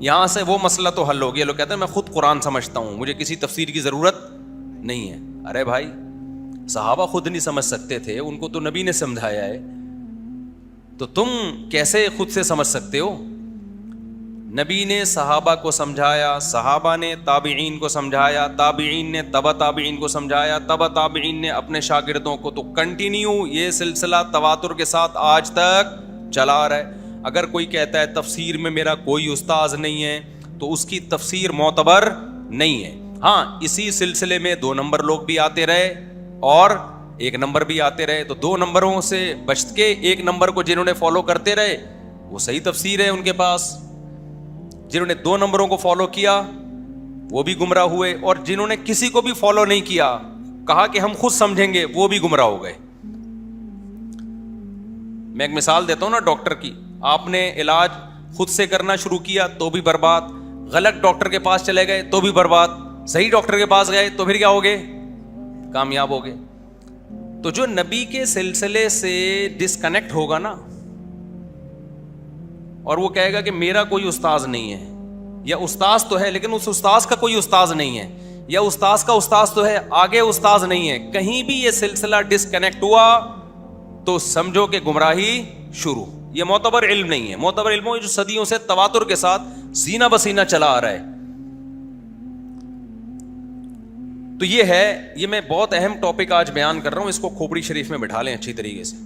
یہاں سے وہ مسئلہ تو حل ہو گیا. لوگ کہتے ہیں میں خود قرآن سمجھتا ہوں, مجھے کسی تفسیر کی ضرورت نہیں ہے. ارے بھائی, صحابہ خود نہیں سمجھ سکتے تھے, ان کو تو نبی نے سمجھایا ہے, تو تم کیسے خود سے سمجھ سکتے ہو؟ نبی نے صحابہ کو سمجھایا, صحابہ نے تابعین کو سمجھایا, تابعین نے تبع تابعین کو سمجھایا, تبع تابعین نے اپنے شاگردوں کو, تو کنٹینیو یہ سلسلہ تواتر کے ساتھ آج تک چلا آ رہا ہے. اگر کوئی کہتا ہے تفسیر میں میرا کوئی استاذ نہیں ہے, تو اس کی تفسیر معتبر نہیں ہے. ہاں, اسی سلسلے میں 2 نمبر لوگ بھی آتے رہے اور 1 نمبر بھی آتے رہے, تو 2 نمبروں سے بچ کے 1 نمبر کو جنہوں نے فالو کرتے رہے وہ صحیح تفسیر ہے ان کے پاس. جنہوں نے 2 نمبروں کو فالو کیا وہ بھی گمراہ ہوئے, اور جنہوں نے کسی کو بھی فالو نہیں کیا, کہا کہ ہم خود سمجھیں گے, وہ بھی گمراہ ہو گئے. میں ایک مثال دیتا ہوں نا ڈاکٹر کی. آپ نے علاج خود سے کرنا شروع کیا تو بھی برباد, غلط ڈاکٹر کے پاس چلے گئے تو بھی برباد, صحیح ڈاکٹر کے پاس گئے تو پھر کیا ہوگے؟ کامیاب ہوگے. تو جو نبی کے سلسلے سے ڈسکنیکٹ ہوگا نا, اور وہ کہے گا کہ میرا کوئی استاذ نہیں ہے, یا استاذ تو ہے لیکن اس استاذ کا کوئی استاذ نہیں ہے, یا استاذ کا استاذ تو ہے آگے استاذ نہیں ہے, کہیں بھی یہ سلسلہ ڈسکنیکٹ ہوا تو سمجھو کہ گمراہی شروع. یہ معتبر علم نہیں ہے. معتبر علم جو صدیوں سے تواتر کے ساتھ سینہ بسینہ چلا آ رہا ہے. تو یہ ہے, یہ میں بہت اہم ٹاپک آج بیان کر رہا ہوں, اس کو کھوپڑی شریف میں بٹھا لیں اچھی طریقے سے.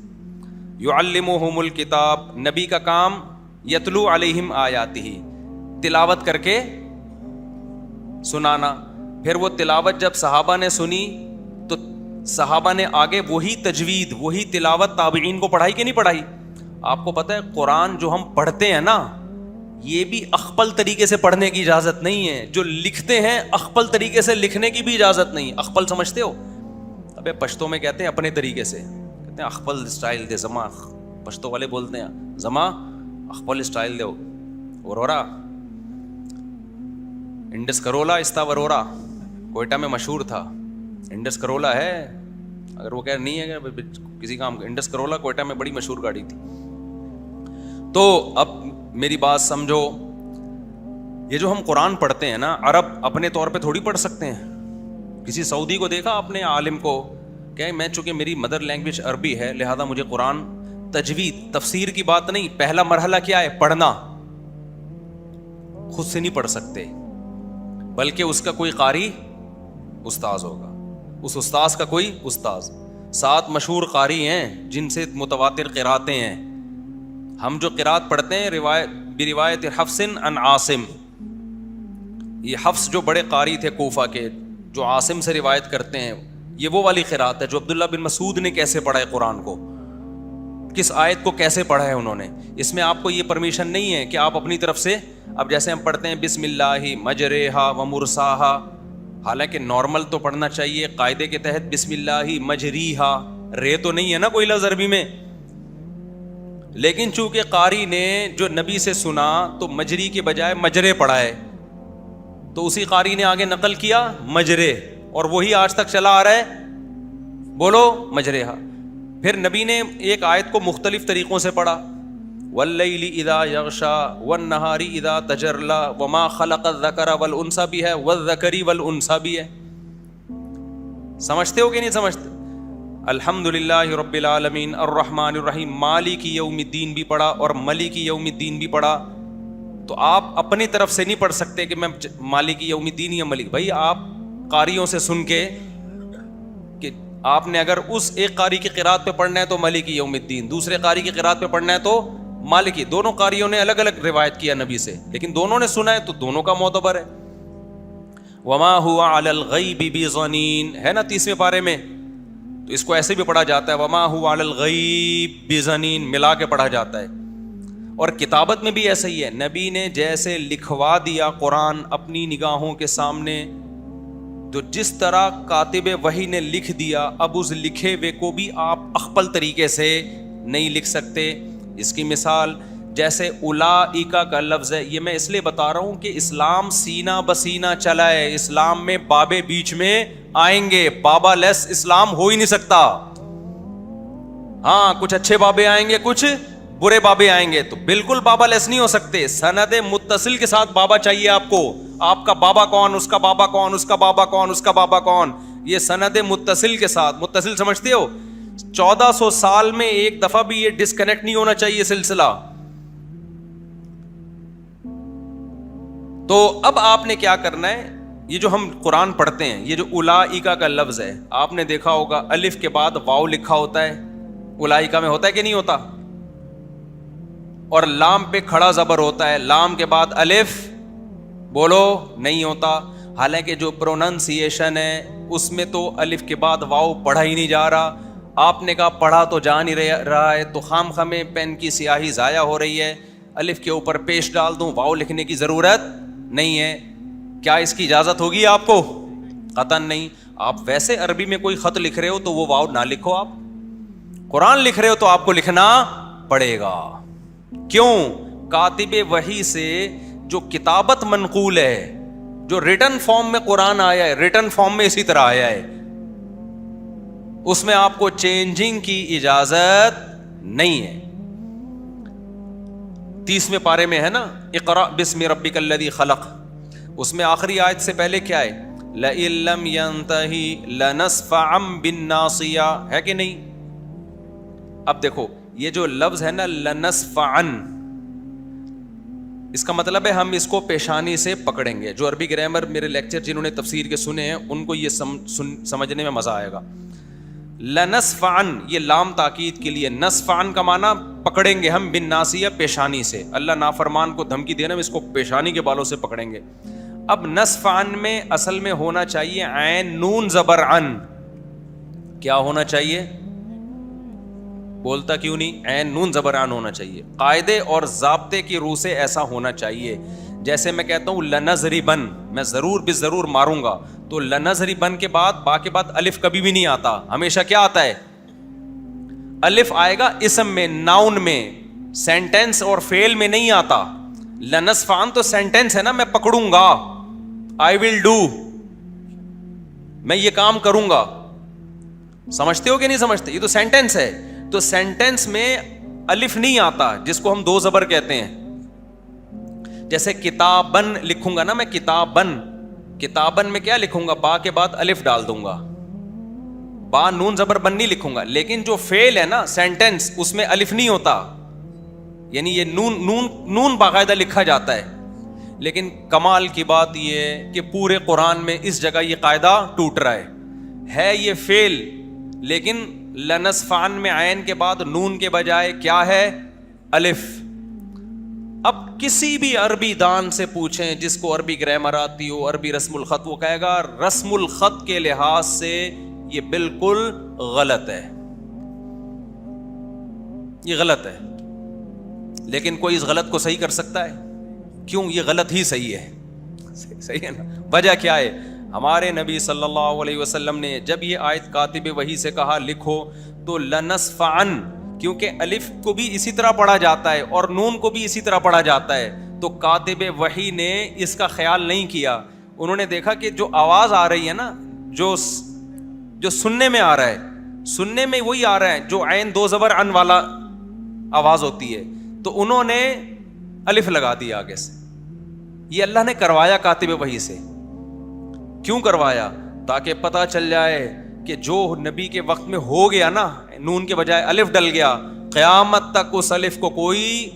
یعلمہم الکتاب, نبی کا کام یتلو علیہم آیاتہ, تلاوت کر کے سنانا. پھر وہ تلاوت جب صحابہ نے سنی تو صحابہ نے آگے وہی تجوید, وہی تلاوت تابعین کو پڑھائی کہ نہیں پڑھائی؟ آپ کو پتہ ہے قرآن جو ہم پڑھتے ہیں نا, یہ بھی اخپل طریقے سے پڑھنے کی اجازت نہیں ہے. جو لکھتے ہیں اخپل طریقے سے لکھنے کی بھی اجازت نہیں. اخپل سمجھتے ہو؟ ابے پشتو میں کہتے ہیں اپنے طریقے سے, کہتے ہیں اخپل اسٹائل دے زما, پشتو والے بولتے ہیں زما اخپل اسٹائل دے. ورورا انڈس کرولا استا ورورا, کوئٹہ میں مشہور تھا. انڈس کرولا ہے, اگر وہ کہہ نہیں ہے کہ کسی کام کا, انڈس کرولا کوئٹہ میں بڑی مشہور گاڑی تھی. تو اب میری بات سمجھو, یہ جو ہم قرآن پڑھتے ہیں نا, عرب اپنے طور پہ تھوڑی پڑھ سکتے ہیں. کسی سعودی کو دیکھا آپ نے عالم کو کہ میں چونکہ میری مدر لینگویج عربی ہے لہذا مجھے قرآن, تجوید تفسیر کی بات نہیں, پہلا مرحلہ کیا ہے؟ پڑھنا. خود سے نہیں پڑھ سکتے, بلکہ اس کا کوئی قاری استاذ ہوگا, اس استاذ کا کوئی استاذ. 7 مشہور قاری ہیں جن سے متواتر قراتیں ہیں. ہم جو قرات پڑھتے ہیں روایت حفص عن عاصم, یہ حفص جو بڑے قاری تھے کوفہ کے, جو عاصم سے روایت کرتے ہیں, یہ وہ والی قرات ہے جو عبداللہ بن مسعود نے کیسے پڑھا ہے قرآن کو, کس آیت کو کیسے پڑھا ہے انہوں نے. اس میں آپ کو یہ پرمیشن نہیں ہے کہ آپ اپنی طرف سے, اب جیسے ہم پڑھتے ہیں بسم اللہ مجریہا و مرساہا, حالانکہ نارمل تو پڑھنا چاہیے قاعدے کے تحت بسم اللہ مجریہا, رے تو نہیں ہے نا کوئی لفظ عربی میں, لیکن چونکہ قاری نے جو نبی سے سنا تو مجری کے بجائے مجرے پڑھا ہے, تو اسی قاری نے آگے نقل کیا مجرے, اور وہی آج تک چلا آ رہا ہے, بولو مجریہا. پھر نبی نے ایک آیت کو مختلف طریقوں سے پڑھا, واللیل اذا یغشا والنہار اذا تجرلا وما خلق الذکر والانثی بھی ہے, والذکر والانثی بھی ہے. سمجھتے ہو کہ نہیں سمجھتے؟ الحمدللہ رب العالمین الرحمن الرحیم, مالک یوم الدین بھی پڑھا اور ملک یوم الدین بھی پڑھا. تو آپ اپنی طرف سے نہیں پڑھ سکتے کہ میں مالک یوم الدین یا ملک. بھائی آپ قاریوں سے سن کے, کہ آپ نے اگر اس ایک قاری کی قرات پہ پڑھنا ہے تو مالک یوم الدین, دوسرے قاری کی قرات پہ پڑھنا ہے تو مالکی. دونوں قاریوں نے الگ الگ روایت کیا نبی سے, لیکن دونوں نے سنا ہے تو دونوں کا معتبر ہے. وما هو علی الغیب بضنین ہے نا 30ویں پارے میں, تو اس کو ایسے بھی پڑھا جاتا ہے وما هو علی الغیب بضنین, ملا کے پڑھا جاتا ہے. اور کتابت میں بھی ایسا ہی ہے, نبی نے جیسے لکھوا دیا قرآن اپنی نگاہوں کے سامنے, تو جس طرح کاتب وحی نے لکھ دیا, اب اس لکھے ہوئے کو بھی آپ اخپل طریقے سے نہیں لکھ سکتے. اس کی مثال جیسے اولائکا کا لفظ ہے, یہ میں اس لیے بتا رہا ہوں کہ اسلام سینہ بسینہ چلا ہے. اسلام میں بابے بیچ میں آئیں گے, بابا لیس اسلام ہو ہی نہیں سکتا. ہاں کچھ اچھے بابے آئیں گے, کچھ برے بابے آئیں گے تو بالکل بابا لیس نہیں ہو سکتے. سند متصل کے ساتھ بابا چاہیے آپ کو. آپ کا بابا کون, اس کا بابا کون, اس کا بابا کون, اس کا بابا کون, یہ سند متصل کے ساتھ. متصل سمجھتے ہو؟ 1400 سال میں ایک دفعہ بھی یہ ڈسکنیکٹ نہیں ہونا چاہیے سلسلہ. تو اب آپ نے کیا کرنا ہے, یہ جو ہم قرآن پڑھتے ہیں, یہ جو اولائکا کا لفظ ہے, آپ نے دیکھا ہوگا الف کے بعد واو لکھا ہوتا ہے. اولائکا میں ہوتا ہے کہ نہیں ہوتا؟ اور لام پہ کھڑا زبر ہوتا ہے, لام کے بعد الف بولو نہیں ہوتا. حالانکہ جو پروننسیشن ہے اس میں تو الف کے بعد واو پڑھا ہی نہیں جا رہا. آپ نے کہا پڑھا تو جا نہیں رہا ہے, تو خام خامے پین کی سیاہی ضائع ہو رہی ہے. الف کے اوپر پیش ڈال دوں, واو لکھنے کی ضرورت نہیں ہے. کیا اس کی اجازت ہوگی آپ کو؟ قطعاً نہیں. آپ ویسے عربی میں کوئی خط لکھ رہے ہو تو وہ واو نہ لکھو. آپ قرآن لکھ رہے ہو تو آپ کو لکھنا پڑے گا. کیوں؟ کاتب وحی سے جو کتابت منقول ہے, جو ریٹن فارم میں قرآن آیا ہے, ریٹن فارم میں اسی طرح آیا ہے, اس میں آپ کو چینجنگ کی اجازت نہیں ہے. 30ویں پارے میں ہے نا, اقرأ بسم ربک الذی خلق, اس میں آخری آیت سے پہلے کیا ہے؟ لئن لم ينتہی لنصفعا بالناصیہ, ہے کہ نہیں؟ اب دیکھو یہ جو لفظ ہے نا لنصفعا, اس کا مطلب ہے ہم اس کو پیشانی سے پکڑیں گے. جو عربی گرامر میرے لیکچر جنہوں نے تفسیر کے سنے ہیں ان کو یہ سمجھنے میں مزہ آئے گا. لنصفعن یہ لام تاکید کے لیے, نصفعن کا معنی پکڑیں گے ہم, بالناصیہ پیشانی سے. اللہ نافرمان کو دھمکی دینا, اس کو پیشانی کے بالوں سے پکڑیں گے. اب نصفعن میں اصل میں ہونا چاہیے عین نون زبر عن. کیا ہونا چاہیے؟ بولتا کیوں نہیں؟ عین نون زبر عن ہونا چاہیے. قاعدے اور ضابطے کی روح سے ایسا ہونا چاہیے. جیسے میں کہتا ہوں لنضربن, میں ضرور بھی ضرور ماروں گا, تو لنضربن کے بعد با کے بعد الف کبھی بھی نہیں آتا. ہمیشہ کیا آتا ہے؟ الف آئے گا اسم میں, ناؤن میں, سینٹینس اور فعل میں نہیں آتا. لنصفعن تو سینٹینس ہے نا, میں پکڑوں گا, آئی ول ڈو, میں یہ کام کروں گا. سمجھتے ہو کہ نہیں سمجھتے؟ یہ تو سینٹینس ہے. تو سینٹینس میں الف نہیں آتا, جس کو ہم دو زبر کہتے ہیں. جیسے کتابن لکھوں گا نا میں, کتابن, کتابن میں کیا لکھوں گا؟ با کے بعد الف ڈال دوں گا, با نون زبر بن نہیں لکھوں گا. لیکن جو فعل ہے نا سینٹینس, اس میں الف نہیں ہوتا, یعنی یہ نون باقاعدہ لکھا جاتا ہے. لیکن کمال کی بات یہ کہ پورے قرآن میں اس جگہ یہ قاعدہ ٹوٹ رہا ہے یہ فعل, لیکن لنصفعن میں عین کے بعد نون کے بجائے کیا ہے؟ الف. اب کسی بھی عربی دان سے پوچھیں جس کو عربی گرامر آتی ہو, عربی رسم الخط, وہ کہے گا رسم الخط کے لحاظ سے یہ بالکل غلط ہے, یہ غلط ہے. لیکن کوئی اس غلط کو صحیح کر سکتا ہے؟ کیوں؟ یہ غلط ہی صحیح ہے. صحیح ہے نا؟ وجہ کیا ہے؟ ہمارے نبی صلی اللہ علیہ وسلم نے جب یہ آیت کاتب وحی سے کہا لکھو, تو لنصفعن, کیونکہ الف کو بھی اسی طرح پڑھا جاتا ہے اور نون کو بھی اسی طرح پڑھا جاتا ہے, تو کاتب وحی نے اس کا خیال نہیں کیا. انہوں نے دیکھا کہ جو آواز آ رہی ہے نا, جو سننے میں آ رہا ہے, سننے میں وہی آ رہا ہے جو عین دو زبر عن والا آواز ہوتی ہے, تو انہوں نے الف لگا دیا آگے سے. یہ اللہ نے کروایا کاتب وحی سے. کیوں کروایا؟ تاکہ پتہ چل جائے کہ جو نبی کے وقت میں ہو گیا نا, نون کے بجائے الف ڈل گیا, قیامت تک اس الف کو کوئی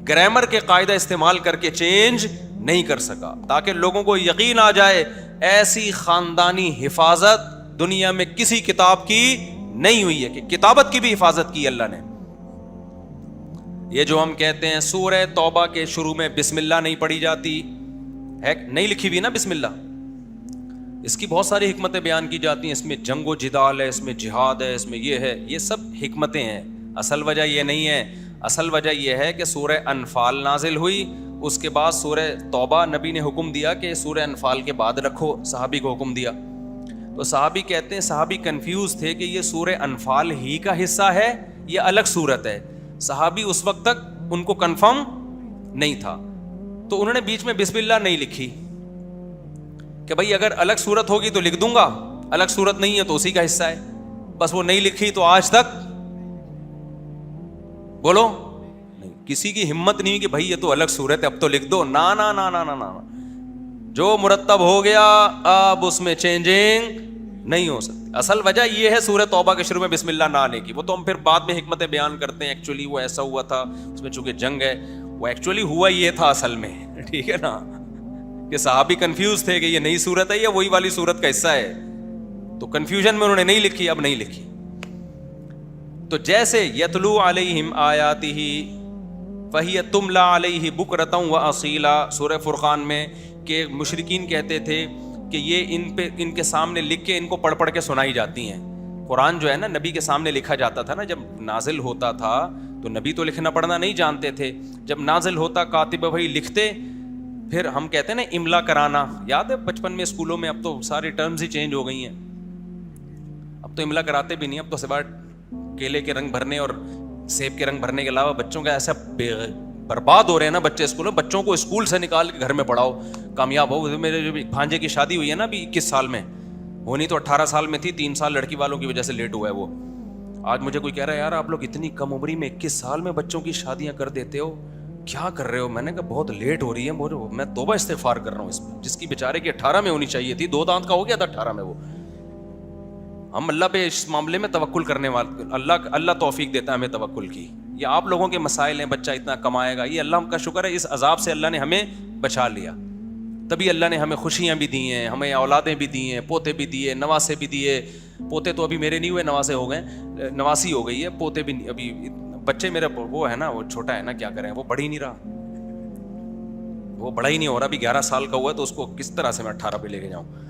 گرامر کے قاعدہ استعمال کر کے چینج نہیں کر سکا. تاکہ لوگوں کو یقین آ جائے ایسی خاندانی حفاظت دنیا میں کسی کتاب کی نہیں ہوئی ہے, کہ کتابت کی بھی حفاظت کی اللہ نے. یہ جو ہم کہتے ہیں سورہ توبہ کے شروع میں بسم اللہ نہیں پڑھی جاتی ہے, نہیں لکھی ہوئی نا بسم اللہ, اس کی بہت ساری حکمتیں بیان کی جاتی ہیں. اس میں جنگ و جدال ہے, اس میں جہاد ہے, اس میں یہ ہے, یہ سب حکمتیں ہیں. اصل وجہ یہ نہیں ہے. اصل وجہ یہ ہے کہ سورہ انفال نازل ہوئی, اس کے بعد سورہ توبہ نبی نے حکم دیا کہ سورہ انفال کے بعد رکھو, صحابی کو حکم دیا. تو صحابی کہتے ہیں صحابی کنفیوز تھے کہ یہ سورہ انفال ہی کا حصہ ہے یا الگ صورت ہے. صحابی اس وقت تک ان کو کنفرم نہیں تھا, تو انہوں نے بیچ میں بسم اللہ نہیں لکھی کہ بھائی اگر الگ صورت ہوگی تو لکھ دوں گا, الگ صورت نہیں ہے تو اسی کا حصہ ہے. بس وہ نہیں لکھی, تو آج تک بولو کسی کی ہمت نہیں کہ بھائی یہ تو الگ صورت ہے اب تو لکھ دو. نا نا نا نا نا نا, جو مرتب ہو گیا اب اس میں چینجنگ نہیں ہو سکتی. اصل وجہ یہ ہے سورہ توبہ کے شروع میں بسم اللہ نہ آنے کی. وہ تو ہم پھر بعد میں حکمتیں بیان کرتے ہیں, ایکچولی وہ ایسا ہوا تھا, اس میں چونکہ جنگ ہے, وہ ایکچولی ہوا یہ تھا اصل میں, ٹھیک ہے نا, کہ صحابی کنفیوز تھے کہ یہ نئی صورت ہے یا وہی والی صورت کا حصہ ہے, تو کنفیوژن میں انہوں نے نہیں لکھی, اب نہیں لکھی. تو جیسے یتلو علیہم آیاتہ فہی تملا علیہ بکرۃ و اصیلا, سورہ فرقان میں, کہ مشرکین کہتے تھے کہ یہ ان کے سامنے لکھ کے ان کو پڑھ پڑھ کے سنائی جاتی ہیں. قرآن جو ہے نا نبی کے سامنے لکھا جاتا تھا نا, جب نازل ہوتا تھا تو نبی تو لکھنا پڑھنا نہیں جانتے تھے, جب نازل ہوتا کاتب بھائی لکھتے, پھر ہم کہتے ہیں نا املا کرانا, یاد ہے بچپن میں اسکولوں میں, اب تو ساری ٹرمز ہی چینج ہو گئی ہیں, اب تو املا کراتے بھی نہیں, اب تو سوائے کیلے کے رنگ بھرنے اور سیب کے رنگ بھرنے کے علاوہ بچوں کا ایسا برباد ہو رہے ہیں نا بچے اسکول میں, بچوں کو اسکول سے نکال کے گھر میں پڑھاؤ کامیاب ہو. میرے جو بھانجے کی شادی ہوئی ہے نا ابھی 21 سال میں, ہونی تو 18 سال میں تھی, 3 سال لڑکی والوں کی وجہ سے لیٹ ہوا ہے وہ. آج مجھے کوئی کہہ رہا ہے یار آپ لوگ اتنی کم عمری میں 21 سال میں بچوں کی شادیاں کر دیتے ہو, کیا کر رہے ہو؟ میں نے کہا بہت لیٹ ہو رہی ہے, میں توبہ استغفار کر رہا ہوں اس پہ, جس کی بیچارے کی 18 میں ہونی چاہیے تھی, 2 دانت کا ہو گیا تھا 18 میں وہ. ہم اللہ پہ اس معاملے میں توکل کرنے والے, اللہ توفیق دیتا ہے ہمیں توکل کی. یہ آپ لوگوں کے مسائل ہیں, بچہ اتنا کمائے گا, یہ اللہ کا شکر ہے, اس عذاب سے اللہ نے ہمیں بچا لیا, تبھی اللہ نے ہمیں خوشیاں بھی دی ہیں, ہمیں اولادیں بھی دی ہیں, پوتے بھی دیے, نواسے بھی دیے. پوتے تو ابھی میرے نہیں ہوئے, نواسے ہو گئے, نواسی ہو گئی ہے, پوتے بھی ابھی. بچے میرے وہ ہے نا, وہ چھوٹا ہے نا, کیا کریں, وہ بڑھ ہی نہیں رہا, وہ بڑا ہی نہیں ہو رہا, ابھی 11 سال کا ہوا ہے, تو اس کو کس طرح سے میں 18 پہ لے کے جاؤں.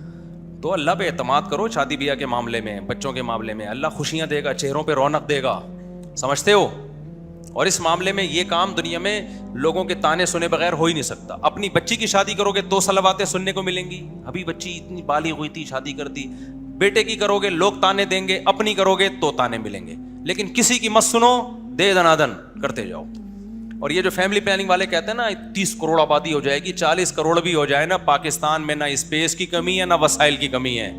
تو اللہ پہ اعتماد کرو شادی بیاہ کے معاملے میں, بچوں کے معاملے میں, اللہ خوشیاں دے گا, چہروں پہ رونق دے گا, سمجھتے ہو. اور اس معاملے میں یہ کام دنیا میں لوگوں کے تانے سنے بغیر ہو ہی نہیں سکتا. اپنی بچی کی شادی کرو گے 2 صلواتیں سننے کو ملیں گی, ابھی بچی اتنی بالغ ہوئی تھی شادی کر دی. بیٹے کی کرو گے لوگ تانے دیں گے, اپنی کرو گے تو تانے ملیں گے, لیکن کسی کی مت سنو, دے دنادن کرتے جاؤ. اور یہ جو فیملی پلاننگ والے کہتے ہیں نا 30 کروڑ آبادی ہو جائے گی, 40 کروڑ بھی ہو جائے نا, پاکستان میں نہ اسپیس کی کمی ہے نہ وسائل کی کمی ہے.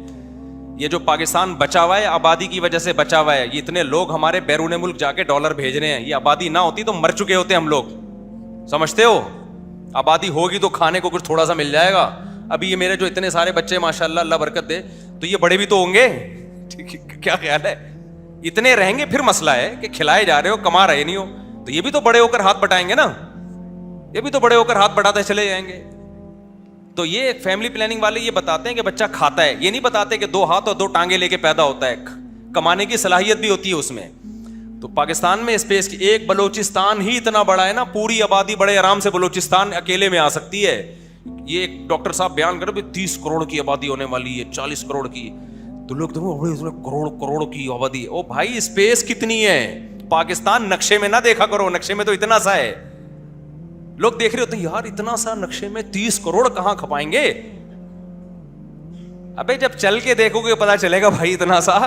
یہ جو پاکستان بچا ہوا ہے آبادی کی وجہ سے بچا ہوا ہے, یہ اتنے لوگ ہمارے بیرون ملک جا کے ڈالر بھیج رہے ہیں, یہ آبادی نہ ہوتی تو مر چکے ہوتے ہم لوگ, سمجھتے ہو. آبادی ہوگی تو کھانے کو کچھ تھوڑا سا مل جائے گا. ابھی یہ میرے جو اتنے سارے بچے ماشاء اللہ, اللہ برکت دے, تو یہ بڑے بھی تو ہوں گے, کیا خیال ہے, اتنے رہیں گے. پھر مسئلہ ہے کہ کھلائے جا رہے ہو, کما رہے نہیں ہو, تو یہ بھی تو بڑے ہو کر ہاتھ بٹائیں گے نا, یہ بھی تو بڑے ہو کر ہاتھ بٹاتے چلے جائیں گے. تو یہ فیملی پلاننگ والے یہ بتاتے ہیں کہ بچہ کھاتا ہے, یہ نہیں بتاتے کہ 2 ہاتھ اور 2 ٹانگیں لے کے پیدا ہوتا ہے, کمانے کی صلاحیت بھی ہوتی ہے اس میں. تو پاکستان میں اسپیس کی, ایک بلوچستان ہی اتنا بڑا ہے نا, پوری آبادی بڑے آرام سے بلوچستان اکیلے میں آ سکتی ہے. یہ ایک ڈاکٹر صاحب بیان کر رہے 30 کروڑ کی آبادی ہونے والی ہے, 40 کروڑ کی, تو لوگ کروڑ کی آبادی. او بھائی اسپیس کتنی ہے, پاکستان نقشے میں نہ دیکھا کرو, نقشے میں تو اتنا سا ہے. لوگ دیکھ رہے ہوتے ہیں یار اتنا سا نقشے میں 30 کروڑ کہاں کھپائیں گے. ابے جب چل کے دیکھو گے پتا چلے گا بھائی اتنا سا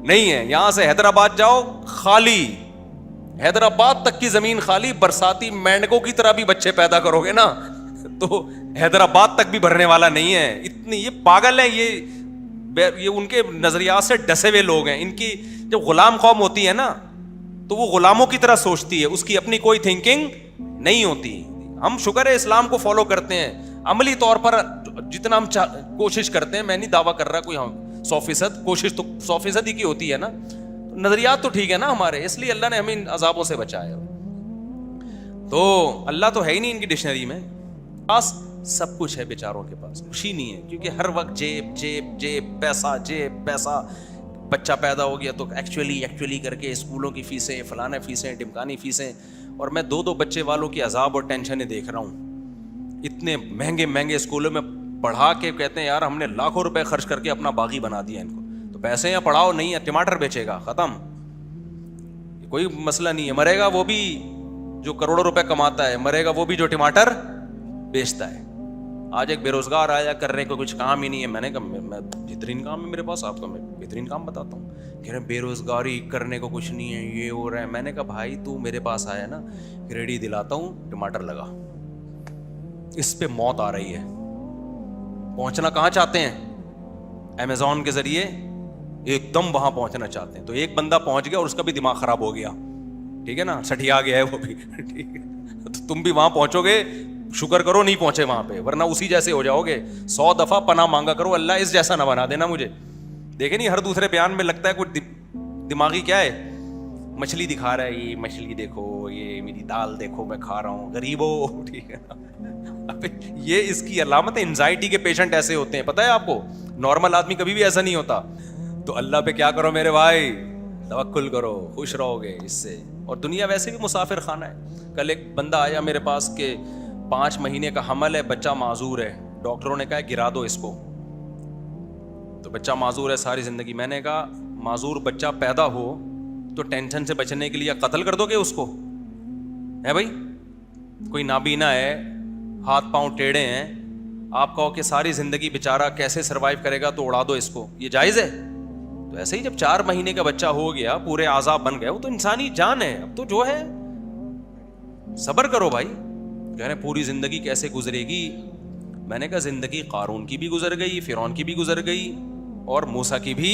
نہیں ہے. یہاں سے حیدرآباد جاؤ خالی, حیدرآباد تک کی زمین خالی, برساتی مینڈکوں کی طرح بھی بچے پیدا کرو گے نا تو حیدرآباد تک بھی بھرنے والا نہیں ہے. اتنی یہ پاگل ہے, یہ ان کے نظریات سے ڈسے ہوئے لوگ ہیں. ان کی جب غلام قوم ہوتی ہے نا تو وہ غلاموں کی طرح سوچتی ہے, اس کی اپنی کوئی تھنکنگ نہیں ہوتی. ہم شکر ہے اسلام کو فالو کرتے ہیں, عملی طور پر جتنا ہم کوشش کرتے ہیں, میں نہیں دعویٰ کر رہا کوئی, ہم 100% کوشش تو 100% ہی کی ہوتی ہے نا, نظریات تو ٹھیک ہے نا ہمارے, اس لیے اللہ نے ہمیں ان عذابوں سے بچایا. تو اللہ تو ہے ہی نہیں ان کی ڈکشنری میں, پاس سب کچھ ہے بیچاروں کے پاس, خوشی نہیں ہے, کیونکہ ہر وقت جیب جیب جیب, پیسہ جیب پیسہ. بچہ پیدا ہو گیا تو ایکچولی کر کے اسکولوں کی فیسیں, فلانے فیسیں, ڈمکانی فیسیں. اور میں 2 بچے والوں کی عذاب اور ٹینشنیں دیکھ رہا ہوں. اتنے مہنگے اسکولوں میں پڑھا کے کہتے ہیں یار ہم نے لاکھوں روپے خرچ کر کے اپنا باغی بنا دیا ان کو, تو پیسے یا پڑھاؤ نہیں ہے, ٹماٹر بیچے گا, ختم, کوئی مسئلہ نہیں ہے. مرے گا وہ بھی جو کروڑوں روپے کماتا ہے, مرے گا وہ بھی جو ٹماٹر بیچتا ہے. آج ایک بے روزگار آیا, کرنے کو کچھ کام ہی نہیں ہے. میں نے کہا میں بہترین کام ہے میرے پاس, آپ کا میں بہترین کام بتاتا ہوں. کہہ رہے بے روزگاری, کرنے کو کچھ نہیں ہے, یہ ہو رہا ہے. میں نے کہا بھائی تو میرے پاس آیا نا, ریڈی دلاتا ہوں, ٹماٹر لگا, اس پہ موت آ رہی ہے. پہنچنا کہاں چاہتے ہیں؟ امیزون کے ذریعے ایک دم وہاں پہنچنا چاہتے ہیں. تو ایک بندہ پہنچ گیا اور اس کا بھی دماغ خراب ہو گیا, ٹھیک ہے نا, سٹھیا گیا ہے وہ بھی, ٹھیک ہے, تو تم بھی وہاں پہنچو گے, شکر کرو نہیں پہنچے وہاں پہ, ورنہ اسی جیسے ہو جاؤ گے. 100 دفعہ پناہ مانگا کرو, اللہ اس جیسا نہ بنا دینا مجھے. دیکھیں نہیں ہر دوسرے بیان میں لگتا ہے کوئی دماغی کیا ہے, مچھلی دکھا رہا ہے, یہ مچھلی دیکھو, یہ میری دال دیکھو میں کھا رہا ہوں, غریب ہو, ٹھیک ہے نا. یہ اس کی علامت ہے. انزائٹی کے پیشنٹ ایسے ہوتے ہیں, پتہ ہے آپ کو, نارمل آدمی کبھی بھی ایسا نہیں ہوتا. تو اللہ پہ کیا کرو میرے بھائی, توکل کرو, خوش رہو گے اس سے. اور دنیا ویسے بھی مسافر خانہ ہے. کل ایک بندہ آیا میرے پاس کہ 5 مہینے کا حمل ہے, بچہ معذور ہے, ڈاکٹروں نے کہا گرا دو اس کو. تو بچہ معذور ہے ساری زندگی. میں نے کہا معذور بچہ پیدا ہو تو ٹینشن سے بچنے کے لیے قتل کر دو گے اس کو, ہے بھائی؟ کوئی نابینا ہے, ہاتھ پاؤں ٹیڑھے ہیں, آپ کہو کہ ساری زندگی بیچارہ کیسے سروائیو کرے گا, تو اڑا دو اس کو, یہ جائز ہے؟ تو ایسے ہی جب 4 مہینے کا بچہ ہو گیا, پورے اعضاء بن گئے, وہ تو انسانی جان ہے, اب تو جو ہے صبر کرو بھائی. کہہ رہے پوری زندگی کیسے گزرے گی؟ میں نے کہا زندگی قارون کی بھی گزر گئی, فرعون کی بھی گزر گئی, اور موسیٰ کی بھی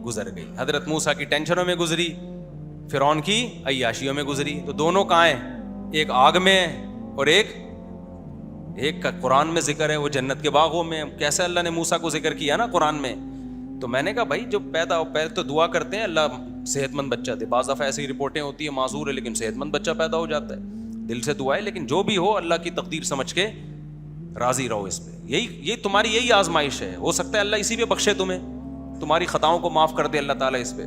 گزر گئی. حضرت موسیٰ کی ٹینشنوں میں گزری, فرعون کی عیاشیوں میں گزری. تو دونوں کہاں ہیں؟ ایک آگ میں ہے اور ایک کا قرآن میں ذکر ہے, وہ جنت کے باغوں میں. کیسے اللہ نے موسیٰ کو ذکر کیا نا قرآن میں. تو میں نے کہا بھائی جو پیدا ہو, پہلے تو دعا کرتے ہیں اللہ صحت مند بچہ دے. بعض دفعہ ایسی رپورٹیں ہوتی ہیں معذور ہے لیکن صحت مند بچہ پیدا ہو جاتا ہے, دل سے دعا ہے. لیکن جو بھی ہو اللہ کی تقدیر سمجھ کے راضی رہو اس پہ. یہی تمہاری یہی آزمائش ہے. ہو سکتا ہے اللہ اسی پہ بخشے تمہیں, تمہاری خطاؤں کو معاف کر دے اللہ تعالیٰ اس پہ.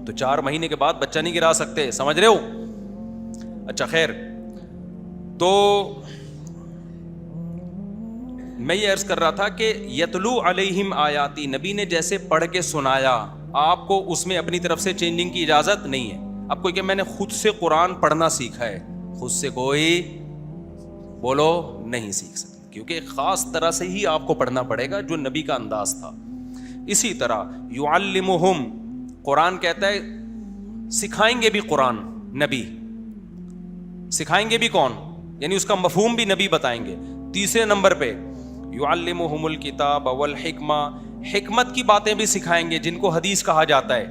تو 4 مہینے کے بعد بچہ نہیں گرا سکتے, سمجھ رہے ہو؟ اچھا خیر, تو میں یہ عرض کر رہا تھا کہ یتلو علیہم آیاتی, نبی نے جیسے پڑھ کے سنایا, آپ کو اس میں اپنی طرف سے چینجنگ کی اجازت نہیں ہے. اب کوئی کہ میں نے خود سے قرآن پڑھنا سیکھا ہے, خود سے کوئی بولو نہیں سیکھ سکتا, کیونکہ ایک خاص طرح سے ہی آپ کو پڑھنا پڑے گا جو نبی کا انداز تھا. اسی طرح یعلمہم, قرآن کہتا ہے سکھائیں گے بھی قرآن, نبی سکھائیں گے بھی کون, یعنی اس کا مفہوم بھی نبی بتائیں گے. تیسرے نمبر پہ یعلمہم الکتاب والحکمہ, حکمت کی باتیں بھی سکھائیں گے جن کو حدیث کہا جاتا ہے.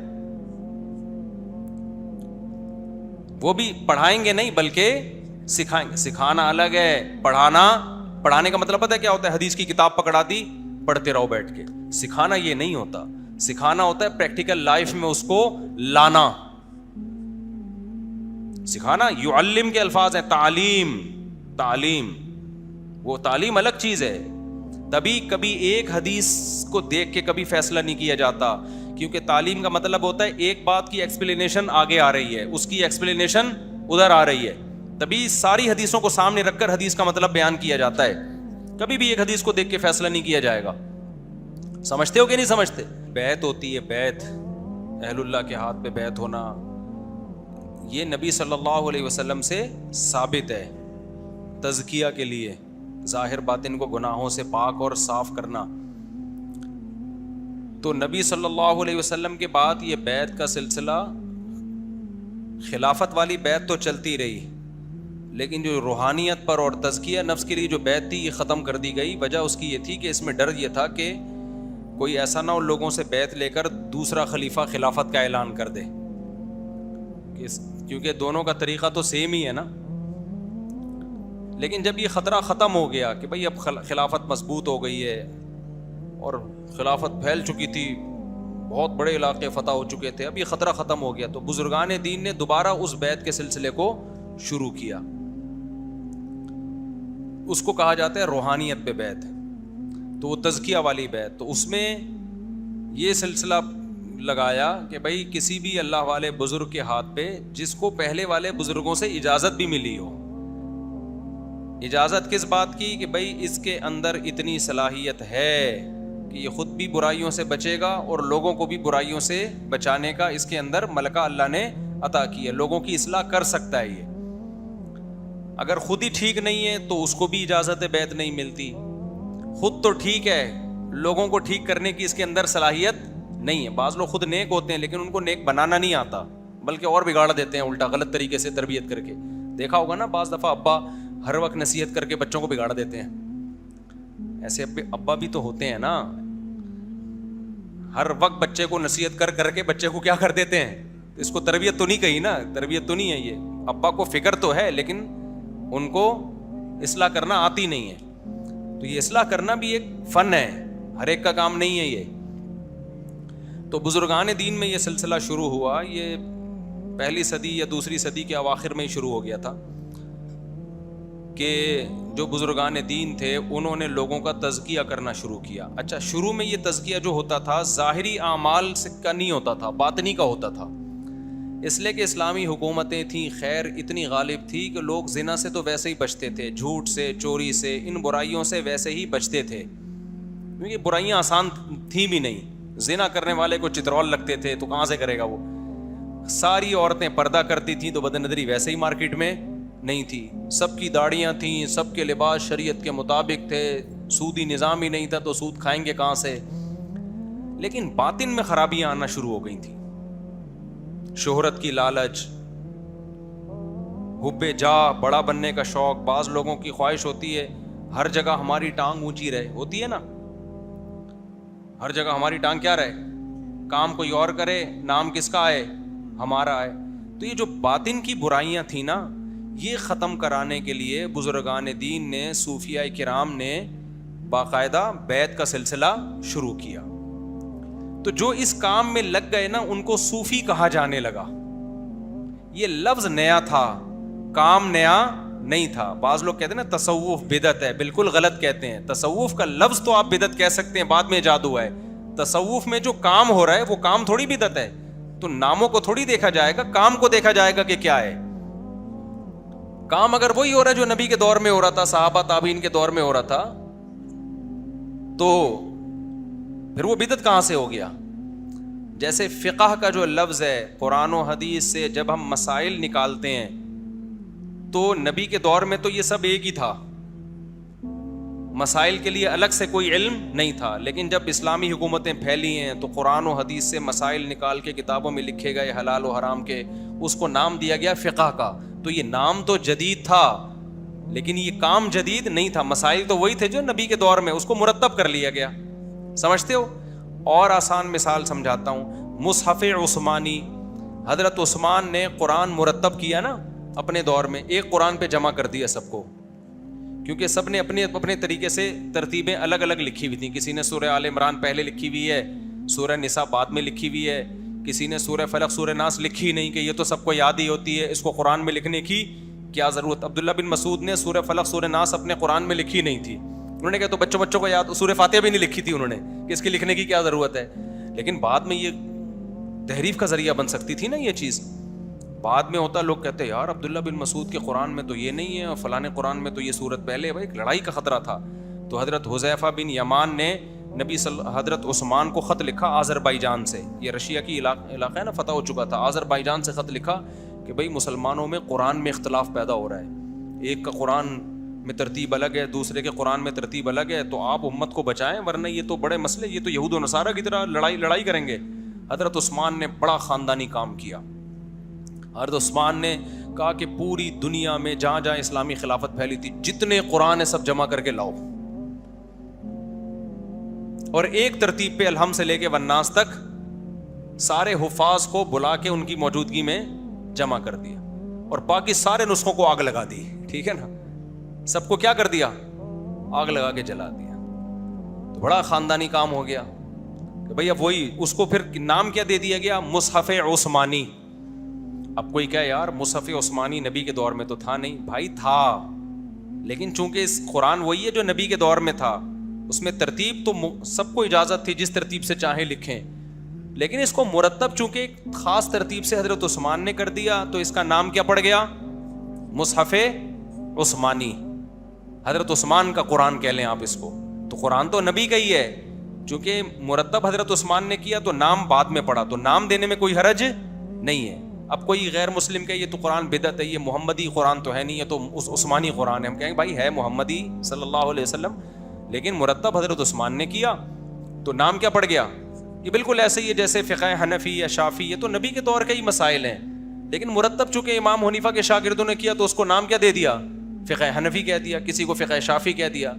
وہ بھی پڑھائیں گے نہیں بلکہ سکھائیں گے. سکھانا الگ ہے, پڑھانے کا مطلب پتہ ہے کیا ہوتا ہے؟ حدیث کی کتاب پکڑا دی, پڑھتے رہو بیٹھ کے. سکھانا یہ نہیں ہوتا. سکھانا ہوتا ہے پریکٹیکل لائف میں اس کو لانا. سکھانا یعلم کے الفاظ ہیں, تعلیم, وہ تعلیم الگ چیز ہے. تبھی کبھی ایک حدیث کو دیکھ کے کبھی فیصلہ نہیں کیا جاتا, کیونکہ تعلیم کا مطلب ہوتا ہے ایک بات کی ایکسپلینیشن آگے آ رہی ہے, اس کی ایکسپلینیشن ادھر آ رہی ہے, تبھی ساری حدیثوں کو سامنے رکھ کر حدیث کا مطلب بیان کیا جاتا ہے. کبھی بھی ایک حدیث کو دیکھ کے فیصلہ نہیں کیا جائے گا. سمجھتے ہو کہ نہیں سمجھتے؟ بیعت ہوتی ہے, بیعت, اہل اللہ کے ہاتھ پہ بیعت ہونا, یہ نبی صلی اللہ علیہ وسلم سے ثابت ہے. تزکیہ کے لیے, ظاہر باطن کو گناہوں سے پاک اور صاف کرنا. تو نبی صلی اللہ علیہ وسلم کے بعد یہ بیعت کا سلسلہ, خلافت والی بیعت تو چلتی رہی, لیکن جو روحانیت پر اور تزکیہ نفس کے لیے جو بیعت تھی یہ ختم کر دی گئی. وجہ اس کی یہ تھی کہ اس میں ڈر یہ تھا کہ کوئی ایسا نہ ہو لوگوں سے بیعت لے کر دوسرا خلیفہ خلافت کا اعلان کر دے, کیونکہ دونوں کا طریقہ تو سیم ہی ہے نا. لیکن جب یہ خطرہ ختم ہو گیا کہ بھئی اب خلافت مضبوط ہو گئی ہے اور خلافت پھیل چکی تھی, بہت بڑے علاقے فتح ہو چکے تھے, اب یہ خطرہ ختم ہو گیا, تو بزرگان دین نے دوبارہ اس بیعت کے سلسلے کو شروع کیا. اس کو کہا جاتا ہے روحانیت پہ بیعت, تو وہ تزکیہ والی بیعت. تو اس میں یہ سلسلہ لگایا کہ بھئی کسی بھی اللہ والے بزرگ کے ہاتھ پہ جس کو پہلے والے بزرگوں سے اجازت بھی ملی ہو. اجازت کس بات کی؟ کہ بھئی اس کے اندر اتنی صلاحیت ہے کہ یہ خود بھی برائیوں سے بچے گا اور لوگوں کو بھی برائیوں سے بچانے کا اس کے اندر ملکہ اللہ نے عطا کی ہے, لوگوں کی اصلاح کر سکتا ہے. یہ اگر خود ہی ٹھیک نہیں ہے تو اس کو بھی اجازت بیعت نہیں ملتی. خود تو ٹھیک ہے, لوگوں کو ٹھیک کرنے کی اس کے اندر صلاحیت نہیں ہے. بعض لوگ خود نیک ہوتے ہیں لیکن ان کو نیک بنانا نہیں آتا, بلکہ اور بگاڑ دیتے ہیں الٹا, غلط طریقے سے تربیت کر کے. دیکھا ہوگا نا بعض دفعہ ابا ہر وقت نصیحت کر کے بچوں کو بگاڑ دیتے ہیں. ایسے ابا بھی تو ہوتے ہیں نا, ہر وقت بچے کو نصیحت کر کے بچے کو کیا کر دیتے ہیں, تو اس کو تربیت تو نہیں کہی نا, تربیت تو نہیں ہے یہ. ابا کو فکر تو ہے لیکن ان کو اصلاح کرنا آتی نہیں ہے. تو یہ اصلاح کرنا بھی ایک فن ہے, ہر ایک کا کام نہیں ہے یہ. تو بزرگان دین میں یہ سلسلہ شروع ہوا, یہ پہلی صدی یا دوسری صدی کے اواخر میں ہی شروع ہو گیا تھا کہ جو بزرگان دین تھے انہوں نے لوگوں کا تزکیہ کرنا شروع کیا. اچھا, شروع میں یہ تزکیہ جو ہوتا تھا ظاہری اعمال سے کا نہیں ہوتا تھا, باطنی کا ہوتا تھا. اس لیے کہ اسلامی حکومتیں تھیں, خیر اتنی غالب تھی کہ لوگ زنا سے تو ویسے ہی بچتے تھے, جھوٹ سے, چوری سے, ان برائیوں سے ویسے ہی بچتے تھے, کیونکہ برائیاں آسان تھیں بھی نہیں. زنا کرنے والے کو چترول لگتے تھے تو کہاں سے کرے گا وہ. ساری عورتیں پردہ کرتی تھیں تو بدن نظری ویسے ہی مارکیٹ میں نہیں تھی. سب کی داڑیاں تھیں, سب کے لباس شریعت کے مطابق تھے, سودی نظام ہی نہیں تھا تو سود کھائیں گے کہاں سے. لیکن باطن میں خرابیاں آنا شروع ہو گئی تھیں. شہرت کی لالچ, حب جاہ, بڑا بننے کا شوق. بعض لوگوں کی خواہش ہوتی ہے ہر جگہ ہماری ٹانگ اونچی رہے, ہوتی ہے نا, ہر جگہ ہماری ٹانگ کیا رہے, کام کوئی اور کرے, نام کس کا آئے, ہمارا آئے. تو یہ جو باطن کی برائیاں تھیں نا, یہ ختم کرانے کے لیے بزرگان دین نے, صوفیاء کرام نے باقاعدہ بیعت کا سلسلہ شروع کیا. تو جو اس کام میں لگ گئے نا ان کو صوفی کہا جانے لگا. یہ لفظ نیا تھا, کام نیا نہیں تھا. بعض لوگ کہتے ہیں نا تصوف بدعت ہے, بالکل غلط کہتے ہیں. تصوف کا لفظ تو آپ بدعت کہہ سکتے ہیں, بعد میں ایجاد ہوا ہے. تصوف میں جو کام ہو رہا ہے وہ کام تھوڑی بدعت ہے. تو ناموں کو تھوڑی دیکھا جائے گا, کام کو دیکھا جائے گا کہ کیا ہے. کام اگر وہی ہو رہا ہے جو نبی کے دور میں ہو رہا تھا, صحابہ تابعین کے دور میں ہو رہا تھا, تو پھر وہ بدعت کہاں سے ہو گیا. جیسے فقہ کا جو لفظ ہے, قرآن و حدیث سے جب ہم مسائل نکالتے ہیں تو نبی کے دور میں تو یہ سب ایک ہی تھا, مسائل کے لیے الگ سے کوئی علم نہیں تھا. لیکن جب اسلامی حکومتیں پھیلی ہیں تو قرآن و حدیث سے مسائل نکال کے کتابوں میں لکھے گئے حلال و حرام کے, اس کو نام دیا گیا فقہ کا. تو یہ نام تو جدید تھا لیکن یہ کام جدید نہیں تھا. مسائل تو وہی تھے جو نبی کے دور میں, اس کو مرتب کر لیا گیا. سمجھتے ہو؟ اور آسان مثال سمجھاتا ہوں, مصحف عثمانی, حضرت عثمان نے قرآن مرتب کیا نا اپنے دور میں, ایک قرآن پہ جمع کر دیا سب کو, کیونکہ سب نے اپنے اپنے طریقے سے ترتیبیں الگ الگ لکھی ہوئی تھیں. کسی نے سورہ آل عمران پہلے لکھی ہوئی ہے, سورہ نساء بعد میں لکھی ہوئی ہے, کسی نے سورہ فلق سورہ ناس لکھی نہیں کہ یہ تو سب کو یاد ہی ہوتی ہے, اس کو قرآن میں لکھنے کی کیا ضرورت. عبداللہ بن مسعود نے سورہ فلق سورہ ناس اپنے قرآن میں لکھی نہیں تھی, انہوں نے کہا تو بچوں کو یاد, سورہ فاتحہ بھی نہیں لکھی تھی انہوں نے کہ اس کی لکھنے کی کیا ضرورت ہے. لیکن بعد میں یہ تحریف کا ذریعہ بن سکتی تھی نا یہ چیز. بعد میں ہوتا لوگ کہتے ہیں یار عبداللہ بن مسعود کے قرآن میں تو یہ نہیں ہے اور فلانے قرآن میں تو یہ صورت پہلے ہے. بھائی ایک لڑائی کا خطرہ تھا. تو حضرت حذیفہ بن یمان نے حضرت عثمان کو خط لکھا آذربائیجان سے, یہ رشیا کی علاقہ ہے نا, فتح ہو چکا تھا. آذربائیجان سے خط لکھا کہ بھائی مسلمانوں میں قرآن میں اختلاف پیدا ہو رہا ہے, ایک کا قرآن میں ترتیب الگ ہے, دوسرے کے قرآن میں ترتیب الگ ہے, تو آپ امت کو بچائیں ورنہ یہ تو بڑے مسئلے, یہ تو یہود و نصارہ کی طرح لڑائی کریں گے. حضرت عثمان نے بڑا خاندانی کام کیا. حضرت عثمان نے کہا کہ پوری دنیا میں جہاں جہاں اسلامی خلافت پھیلی تھی جتنے قرآن ہے سب جمع کر کے لاؤ, اور ایک ترتیب پہ الحمد سے لے کے والناس تک سارے حفاظ کو بلا کے ان کی موجودگی میں جمع کر دیا, اور باقی سارے نسخوں کو آگ لگا دی. ٹھیک ہے نا, سب کو کیا کر دیا, آگ لگا کے جلا دیا. تو بڑا خاندانی کام ہو گیا کہ بھئی اب وہی, اس کو پھر نام کیا دے دیا گیا, مصحف عثمانی. اب کوئی کہے یار مصحف عثمانی نبی کے دور میں تو تھا نہیں. بھائی تھا, لیکن چونکہ اس قرآن وہی ہے جو نبی کے دور میں تھا, اس میں ترتیب تو سب کو اجازت تھی جس ترتیب سے چاہیں لکھیں, لیکن اس کو مرتب چونکہ ایک خاص ترتیب سے حضرت عثمان نے کر دیا تو اس کا نام کیا پڑ گیا, مصحف عثمانی. حضرت عثمان کا قرآن کہہ لیں آپ اس کو. تو قرآن تو نبی کا ہی ہے, چونکہ مرتب حضرت عثمان نے کیا تو نام بعد میں پڑا, تو نام دینے میں کوئی حرج نہیں ہے. اب کوئی غیر مسلم کہ یہ تو قرآن بدعت ہے, یہ محمدی قرآن تو ہے نہیں, یہ تو عثمانی قرآن ہے. ہم کہیں گے بھائی ہے محمدی صلی اللہ علیہ وسلم, لیکن مرتب حضرت عثمان نے کیا تو نام کیا پڑ گیا. یہ بالکل ایسے ہی ہے جیسے فقہ حنفی یا شافی, یہ تو نبی کے دور کے ہی مسائل ہیں, لیکن مرتب چونکہ امام حنیفہ کے شاگردوں نے کیا تو اس کو نام کیا دے دیا, فقہ حنفی کہہ دیا, کسی کو فقہ شافی کہہ دیا.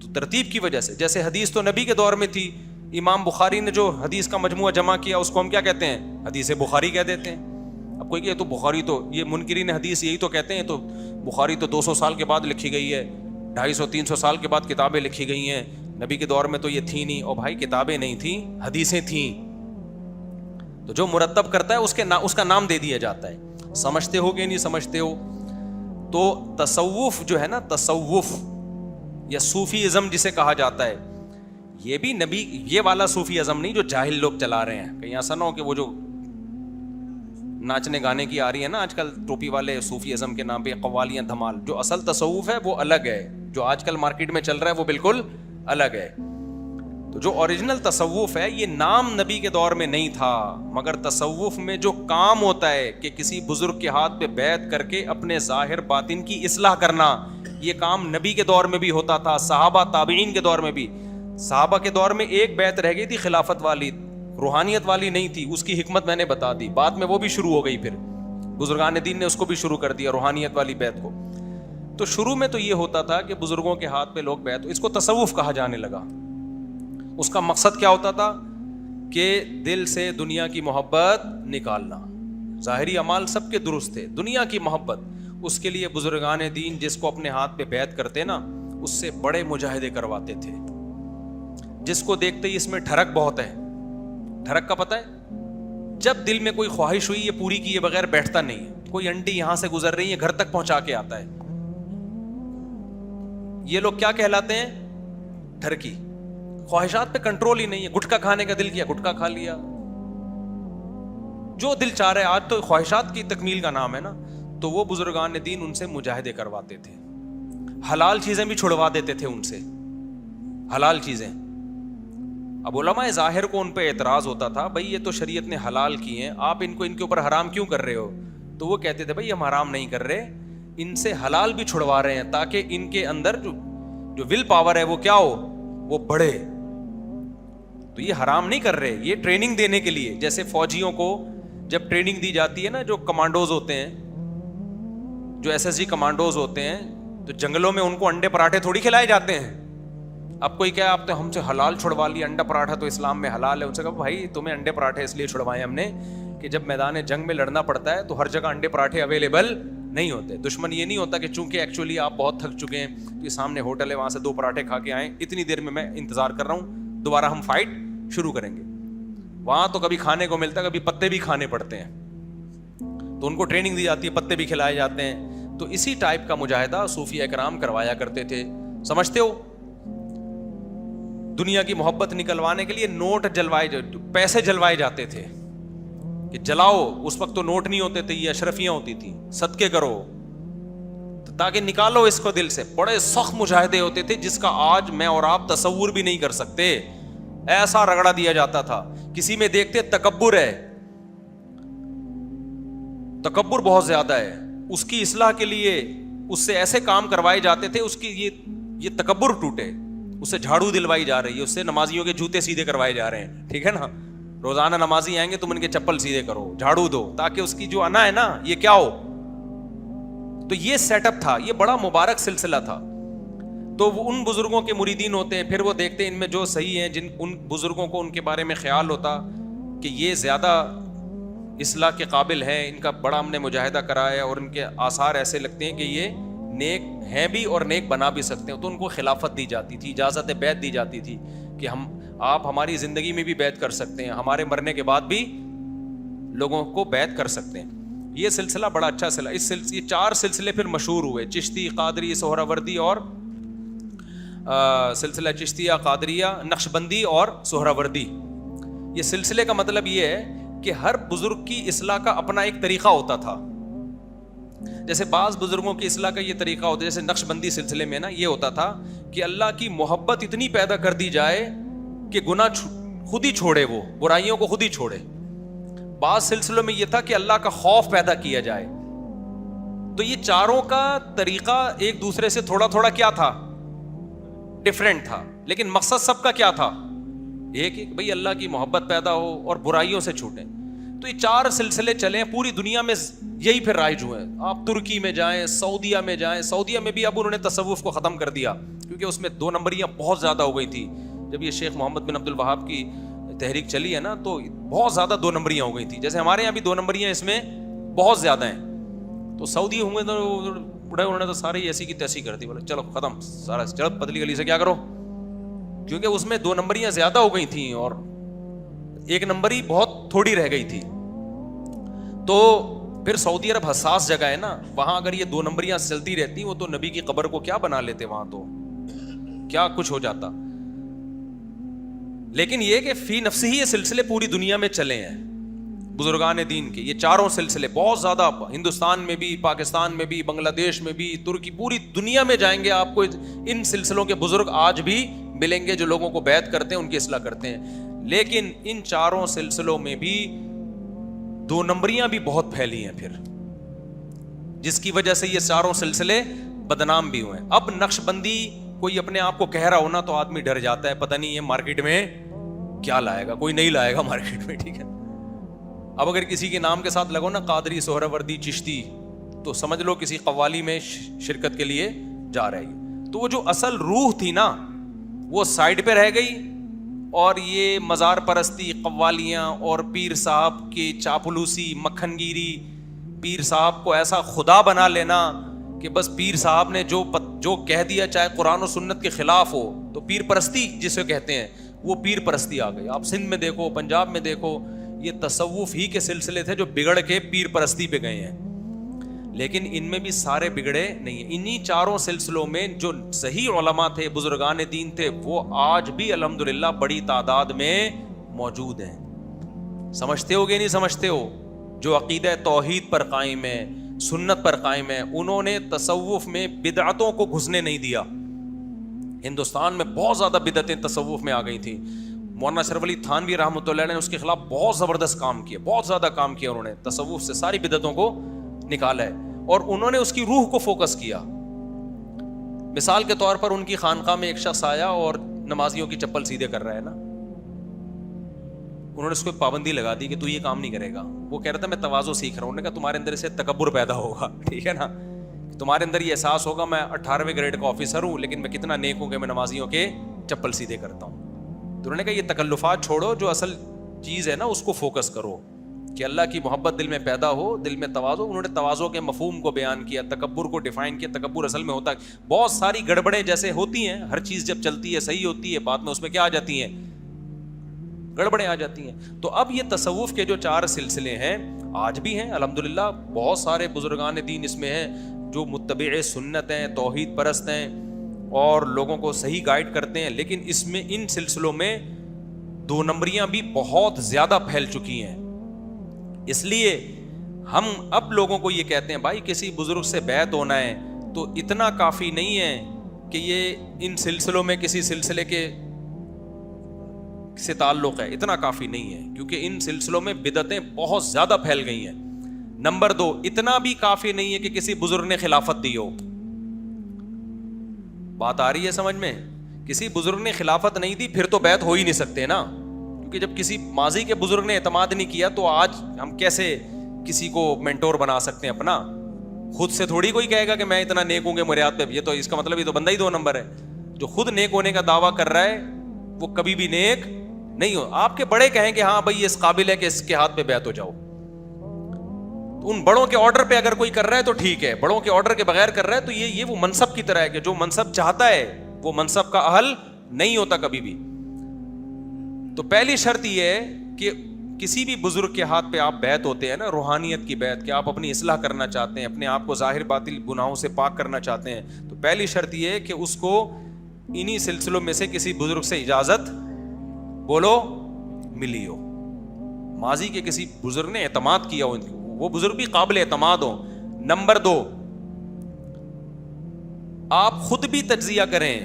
تو ترتیب کی وجہ سے, جیسے حدیث تو نبی کے دور میں تھی, امام بخاری نے جو حدیث کا مجموعہ جمع کیا اس کو ہم کیا کہتے ہیں, حدیث بخاری کہہ دیتے ہیں. اب کوئی کہ تو بخاری تو یہ منکرین حدیث یہی تو کہتے ہیں تو بخاری تو 200 سال کے بعد لکھی گئی ہے, 250-300 سال کے بعد کتابیں لکھی گئی ہیں, نبی کے دور میں تو یہ تھی نہیں. اور بھائی کتابیں نہیں تھیں, حدیثیں تھیں. تو جو مرتب کرتا ہے اس کا نام دے دیا جاتا ہے. سمجھتے ہو کہ نہیں سمجھتے ہو؟ تو تصوف جو ہے نا, تصوف یا صوفی ازم جسے کہا جاتا ہے, یہ بھی نبی, یہ والا صوفی ازم نہیں جو جاہل لوگ چلا رہے ہیں. کہیں ایسا نہ ہو کہ وہ جو ناچنے گانے کی آ رہی ہے نا آج کل ٹوپی والے, صوفی ازم کے نام پہ قوالیاں دھمال. جو اصل تصوف ہے وہ الگ ہے, جو آج کل مارکیٹ میں چل رہا ہے وہ بالکل الگ ہے. تو جو اوریجنل تصوف ہے یہ نام نبی کے دور میں نہیں تھا, مگر تصوف میں جو کام ہوتا ہے کہ کسی بزرگ کے ہاتھ پہ بیعت کر کے اپنے ظاہر باطن کی اصلاح کرنا, یہ کام نبی کے دور میں بھی ہوتا تھا, صحابہ تابعین کے دور میں بھی. صحابہ کے دور میں ایک بیعت رہ گئی تھی خلافت والی, روحانیت والی نہیں تھی. اس کی حکمت میں نے بتا دی, بعد میں وہ بھی شروع ہو گئی, پھر بزرگان دین نے اس کو بھی شروع کر دیا, روحانیت والی بیعت کو. تو شروع میں تو یہ ہوتا تھا کہ بزرگوں کے ہاتھ پہ لوگ بیعت, اس کو تصوف کہا جانے لگا. اس کا مقصد کیا ہوتا تھا کہ دل سے دنیا کی محبت نکالنا. ظاہری اعمال سب کے درست تھے, دنیا کی محبت, اس کے لیے بزرگان دین جس کو اپنے ہاتھ پہ بیعت کرتے نا, اس سے بڑے مجاہدے کرواتے تھے. جس کو دیکھتے ہی اس میں ٹھڑک بہت ہے. ٹھڑک کا پتہ ہے, جب دل میں کوئی خواہش ہوئی یہ پوری کیے بغیر بیٹھتا نہیں ہے. کوئی انٹی یہاں سے گزر رہی ہے, گھر تک پہنچا کے آتا ہے. یہ لوگ کیا کہلاتے ہیں؟ ٹھرکی. خواہشات پہ کنٹرول ہی نہیں ہے. گٹکا کھانے کا دل کیا, گٹکا کھا لیا, جو دل چاہ رہا ہے. آج تو خواہشات کی تکمیل کا نام ہے نا. تو وہ بزرگان دین ان سے مجاہدے کرواتے تھے, حلال چیزیں بھی چھڑوا دیتے تھے ان سے, حلال چیزیں. اب علماء ظاہر کو ان پہ اعتراض ہوتا تھا, بھائی یہ تو شریعت نے حلال کی ہیں, آپ ان کو ان کے اوپر حرام کیوں کر رہے ہو؟ تو وہ کہتے تھے بھائی ہم حرام نہیں کر رہے, ان سے حلال بھی چھڑوا رہے ہیں تاکہ ان کے اندر جو ول پاور ہے وہ کیا ہو, وہ بڑھے. تو یہ حرام نہیں کر رہے, یہ ٹریننگ دینے کے لیے. جیسے فوجیوں کو جب ٹریننگ دی جاتی ہے نا, جو کمانڈوز ہوتے ہیں, جو SSG کمانڈوز ہوتے ہیں, تو جنگلوں میں ان کو انڈے پراٹھے تھوڑی کھلائے جاتے ہیں. اب کوئی کیا, آپ تو ہم سے حلال چھڑوا لیا, انڈا پراٹھا تو اسلام میں حلال ہے. ان سے کہا بھائی تمہیں انڈے پراٹھے اس لیے چھڑوائے ہم نے کہ جب میدان جنگ میں لڑنا پڑتا ہے تو ہر جگہ انڈے پراٹھے اویلیبل نہیں ہوتے. دشمن یہ نہیں ہوتا کہ چونکہ ایکچولی آپ بہت تھک چکے ہیں تو یہ سامنے ہوٹل ہے وہاں سے 2 پراٹھے کھا کے آئیں, اتنی دیر میں انتظار کر رہا ہوں, دوبارہ ہم فائٹ شروع کریں گے. وہاں تو کبھی کھانے کو ملتا ہے, کبھی پتے بھی کھانے پڑتے ہیں. تو ان کو ٹریننگ دی جاتی ہے, پتے بھی کھلائے جاتے ہیں. تو اسی ٹائپ کا مجاہدہ صوفیہ کرام کروایا کرتے تھے. سمجھتے ہو؟ دنیا کی محبت نکلوانے کے لیے نوٹ جلوائے, پیسے جلوائے جاتے تھے کہ جلاؤ. اس وقت تو نوٹ نہیں ہوتے تھے, یہ اشرفیاں ہوتی تھی, صدقے کرو تاکہ نکالو اس کو دل سے. بڑے سخت مجاہدے ہوتے تھے جس کا آج میں اور آپ تصور بھی نہیں کر سکتے. ایسا رگڑا دیا جاتا تھا. کسی میں دیکھتے تکبر ہے, تکبر بہت زیادہ ہے, اس کی اصلاح کے لیے اس سے ایسے کام کروائے جاتے تھے اس کی یہ تکبر ٹوٹے. اس سے جھاڑو دلوائی جا رہی ہے, اس سے نمازیوں کے جوتے سیدھے کروائے جا رہے ہیں, ٹھیک ہے نا. روزانہ نمازی آئیں گے تم ان کے چپل سیدھے کرو, جھاڑو دو, تاکہ اس کی جو انا ہے نا یہ کیا ہو. تو یہ سیٹ اپ تھا, یہ بڑا مبارک سلسلہ تھا. تو وہ ان بزرگوں کے مریدین ہوتے ہیں, پھر وہ دیکھتے ہیں ان میں جو صحیح ہیں, جن ان بزرگوں کو ان کے بارے میں خیال ہوتا کہ یہ زیادہ اصلاح کے قابل ہیں, ان کا بڑا ہم نے مجاہدہ کرا ہے اور ان کے آثار ایسے لگتے ہیں کہ یہ نیک ہیں بھی اور نیک بنا بھی سکتے ہیں. تو ان کو خلافت دی جاتی تھی, اجازت بیعت دی جاتی تھی کہ آپ ہماری زندگی میں بھی بیعت کر سکتے ہیں, ہمارے مرنے کے بعد بھی لوگوں کو بیعت کر سکتے ہیں. یہ سلسلہ بڑا اچھا یہ 4 سلسلے پھر مشہور ہوئے, چشتی, قادری, سہراوردی اور سلسلہ چشتیہ, قادریہ, نقشبندی اور سہراوردی. یہ سلسلے کا مطلب یہ ہے کہ ہر بزرگ کی اصلاح کا اپنا ایک طریقہ ہوتا تھا. جیسے بعض بزرگوں کی اصلاح کا یہ طریقہ ہوتا ہے, جیسے نقشبندی سلسلے میں نا یہ ہوتا تھا کہ اللہ کی محبت اتنی پیدا کر دی جائے کہ گناہ خود ہی چھوڑے, وہ برائیوں کو خود ہی چھوڑے. بعض سلسلوں میں یہ تھا کہ اللہ کا خوف پیدا کیا جائے. تو یہ چاروں کا طریقہ ایک دوسرے سے تھوڑا تھوڑا کیا تھا, ڈفرینٹ تھا, لیکن مقصد سب کا کیا تھا, ایک کہ بھئی اللہ کی محبت پیدا ہو اور برائیوں سے چھوٹیں. تو یہ 4 سلسلے چلے ہیں پوری دنیا میں, یہی پھر رائج ہوئے ہیں. آپ ترکی میں جائیں, سعودیہ میں جائیں, سعودیہ میں بھی اب انہوں نے تصوف کو ختم کر دیا کیونکہ اس میں 2 نمبریاں بہت زیادہ ہو گئی تھی. جب یہ شیخ محمد بن عبد الوہاب کی تحریک چلی ہے نا تو بہت زیادہ 2 نمبریاں ہو گئی تھی. جیسے ہمارے یہاں بھی 2 نمبریاں اس میں بہت زیادہ ہیں. تو سعودی ہوئے تو بڑے انہوں نے تو سارے ایسی کی تیسی کر دی, بولے چلو ختم سارا, چلو پتلی گلی سے کیا کرو, کیونکہ اس میں 2 نمبریاں زیادہ ہو گئی تھیں اور 1 نمبری بہت تھوڑی رہ گئی تھی. تو پھر سعودی عرب حساس جگہ ہے نا, وہاں اگر یہ 2 نمبریاں چلتی رہتی, وہ تو نبی کی قبر کو کیا بنا لیتے, وہاں تو کیا کچھ ہو جاتا. لیکن یہ کہ فی نفس ہی یہ سلسلے پوری دنیا میں چلے ہیں بزرگان دین کے, یہ چاروں سلسلے بہت زیادہ, ہندوستان میں بھی, پاکستان میں بھی, بنگلہ دیش میں بھی, ترکی, پوری دنیا میں جائیں گے آپ کو ان سلسلوں کے بزرگ آج بھی ملیں گے جو لوگوں کو بیعت کرتے ہیں, ان کی اصلاح کرتے ہیں. لیکن ان چاروں سلسلوں میں بھی 2 نمبریاں بھی بہت پھیلی ہیں پھر, جس کی وجہ سے یہ چاروں سلسلے بدنام بھی ہوئے ہیں. اب نقش بندی کوئی اپنے آپ کو کہہ رہا ہونا تو آدمی ڈر جاتا ہے, پتہ نہیں یہ مارکیٹ میں کیا لائے گا, کوئی نہیں لائے گا مارکیٹ میں, ٹھیک ہے. اب اگر کسی کے نام کے ساتھ لگو نا قادری, سہروردی, چشتی, تو سمجھ لو کسی قوالی میں شرکت کے لیے جا رہی ہے. تو وہ جو اصل روح تھی نا وہ سائڈ پہ رہ گئی, اور یہ مزار پرستی, قوالیاں اور پیر صاحب کی چاپلوسی, مکھن گیری, پیر صاحب کو ایسا خدا بنا لینا کہ بس پیر صاحب نے جو کہہ دیا چاہے قرآن و سنت کے خلاف ہو, تو پیر پرستی جسے کہتے ہیں, وہ پیر پرستی آ گئی. آپ سندھ میں دیکھو, پنجاب میں دیکھو, یہ تصوف ہی کے سلسلے تھے جو بگڑ کے پیر پرستی پہ گئے ہیں. لیکن ان میں بھی سارے بگڑے نہیں ہیں. انہی چاروں سلسلوں میں جو صحیح علماء تھے, بزرگان دین تھے, وہ آج بھی الحمدللہ بڑی تعداد میں موجود ہیں. سمجھتے ہو کہ نہیں سمجھتے ہو؟ جو عقیدہ توحید پر قائم ہے, سنت پر قائم ہے, انہوں نے تصوف میں بدعتوں کو گھسنے نہیں دیا. ہندوستان میں بہت زیادہ بدعتیں تصوف میں آ گئی تھیں. مولانا اشرف علی تھانوی رحمۃ اللہ علیہ نے اس کے خلاف بہت زبردست کام کیا, بہت زیادہ کام کیا. انہوں نے تصوف سے ساری بدعتوں کو نکالا ہے, اور انہوں نے اس کی روح کو فوکس کیا. مثال کے طور پر ان کی خانقاہ میں ایک شخص آیا اور نمازیوں کی چپل سیدھے کر رہا ہے نا, انہوں نے اس کو پابندی لگا دی کہ تو یہ کام نہیں کرے گا. وہ کہہ رہا تھا میں تواضع سیکھ رہا ہوں. انہوں نے کہا تمہارے اندر سے تکبر پیدا ہوگا, ٹھیک ہے نا, تمہارے اندر یہ احساس ہوگا میں 18ویں گریڈ کا آفیسر ہوں, لیکن میں کتنا نیک ہوں کہ میں نمازیوں کے چپل سیدھے کرتا ہوں. تو انہوں نے کہا یہ تکلفات چھوڑو, جو اصل چیز ہے نا اس کو فوکس کرو کہ اللہ کی محبت دل میں پیدا ہو, دل میں تواضع. انہوں نے تواضع کے مفہوم کو بیان کیا, تکبر کو ڈیفائن کیا. تکبر اصل میں ہوتا ہے بہت ساری گڑبڑیں جیسے ہوتی ہیں, ہر چیز جب چلتی ہے صحیح ہوتی ہے, بعد میں اس میں کیا آ جاتی ہیں, گڑبڑیں آ جاتی ہیں. تو اب یہ تصوف کے جو 4 سلسلے ہیں آج بھی ہیں الحمدللہ, بہت سارے بزرگان دین اس میں ہیں جو متبع سنت ہیں, توحید پرست ہیں, اور لوگوں کو صحیح گائیڈ کرتے ہیں. لیکن اس میں ان سلسلوں میں 2 نمبریاں بھی بہت زیادہ پھیل چکی ہیں. اس لیے ہم اب لوگوں کو یہ کہتے ہیں بھائی کسی بزرگ سے بیعت ہونا ہے تو اتنا کافی نہیں ہے کہ یہ ان سلسلوں میں کسی سلسلے کے سے تعلق ہے, اتنا کافی نہیں ہے, کیونکہ ان سلسلوں میں بدعتیں بہت زیادہ پھیل گئی ہیں. نمبر 2, اتنا بھی کافی نہیں ہے کہ کسی بزرگ نے خلافت دی ہو. بات آ رہی ہے سمجھ میں؟ کسی بزرگ نے خلافت نہیں دی پھر تو بیعت ہو ہی نہیں سکتے نا, کیونکہ جب کسی ماضی کے بزرگ نے اعتماد نہیں کیا تو آج ہم کیسے کسی کو مینٹور بنا سکتے ہیں اپنا؟ خود سے تھوڑی کوئی کہے گا کہ میں اتنا نیک ہوں گے میرے ہاتھ پہ, یہ تو اس کا مطلب یہ تو بندہ ہی 2 نمبر ہے. جو خود نیک ہونے کا دعویٰ کر رہا ہے وہ کبھی بھی نیک نہیں ہو. آپ کے بڑے کہیں کہ ہاں بھائی یہ اس قابل ہے کہ اس کے ہاتھ پہ بیعت ہو جاؤ, تو ان بڑوں کے آرڈر پہ اگر کوئی کر رہا ہے تو ٹھیک ہے, بڑوں کے آرڈر کے بغیر کر رہا ہے تو یہ وہ منصب کی طرح ہے کہ جو منصب چاہتا ہے وہ منصب کا اہل نہیں ہوتا کبھی بھی. تو پہلی شرط یہ ہے کہ کسی بھی بزرگ کے ہاتھ پہ آپ بیعت ہوتے ہیں نا, روحانیت کی بیعت, کہ آپ اپنی اصلاح کرنا چاہتے ہیں, اپنے آپ کو ظاہر باطل گناہوں سے پاک کرنا چاہتے ہیں, تو پہلی شرط یہ ہے کہ اس کو انہی سلسلوں میں سے کسی بزرگ سے اجازت بولو ملی ہو, ماضی کے کسی بزرگ نے اعتماد کیا ہو, وہ بزرگ بھی قابل اعتماد ہو. نمبر 2, آپ خود بھی تجزیہ کریں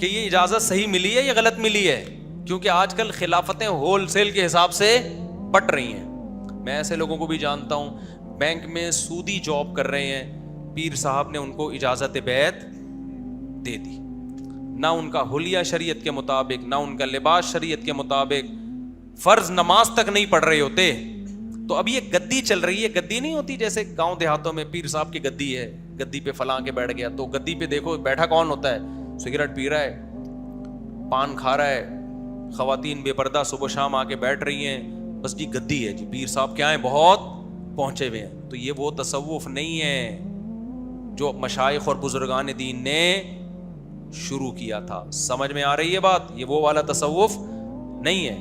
کہ یہ اجازت صحیح ملی ہے یا غلط ملی ہے, کیونکہ آج کل خلافتیں ہول سیل کے حساب سے بٹ رہی ہیں. میں ایسے لوگوں کو بھی جانتا ہوں بینک میں سودی جاب کر رہے ہیں, پیر صاحب نے ان کو اجازت بیعت دے دی, نہ ان کا حلیہ شریعت کے مطابق, نہ ان کا لباس شریعت کے مطابق, فرض نماز تک نہیں پڑھ رہے ہوتے. تو اب یہ گدی چل رہی ہے, گدی نہیں ہوتی جیسے گاؤں دیہاتوں میں پیر صاحب کی گدی ہے, گدی پہ فلاں کے بیٹھ گیا, تو گدی پہ دیکھو بیٹھا کون ہوتا ہے, سگریٹ پی رہا ہے, پان کھا رہا ہے, خواتین بے پردہ صبح شام آ کے بیٹھ رہی ہیں, بس جی گدی ہے جی, پیر صاحب کیا ہیں بہت پہنچے ہوئے ہیں. تو یہ وہ تصوف نہیں ہے جو مشائخ اور بزرگان دین نے شروع کیا تھا. سمجھ میں آ رہی ہے بات؟ یہ وہ والا تصوف نہیں ہے.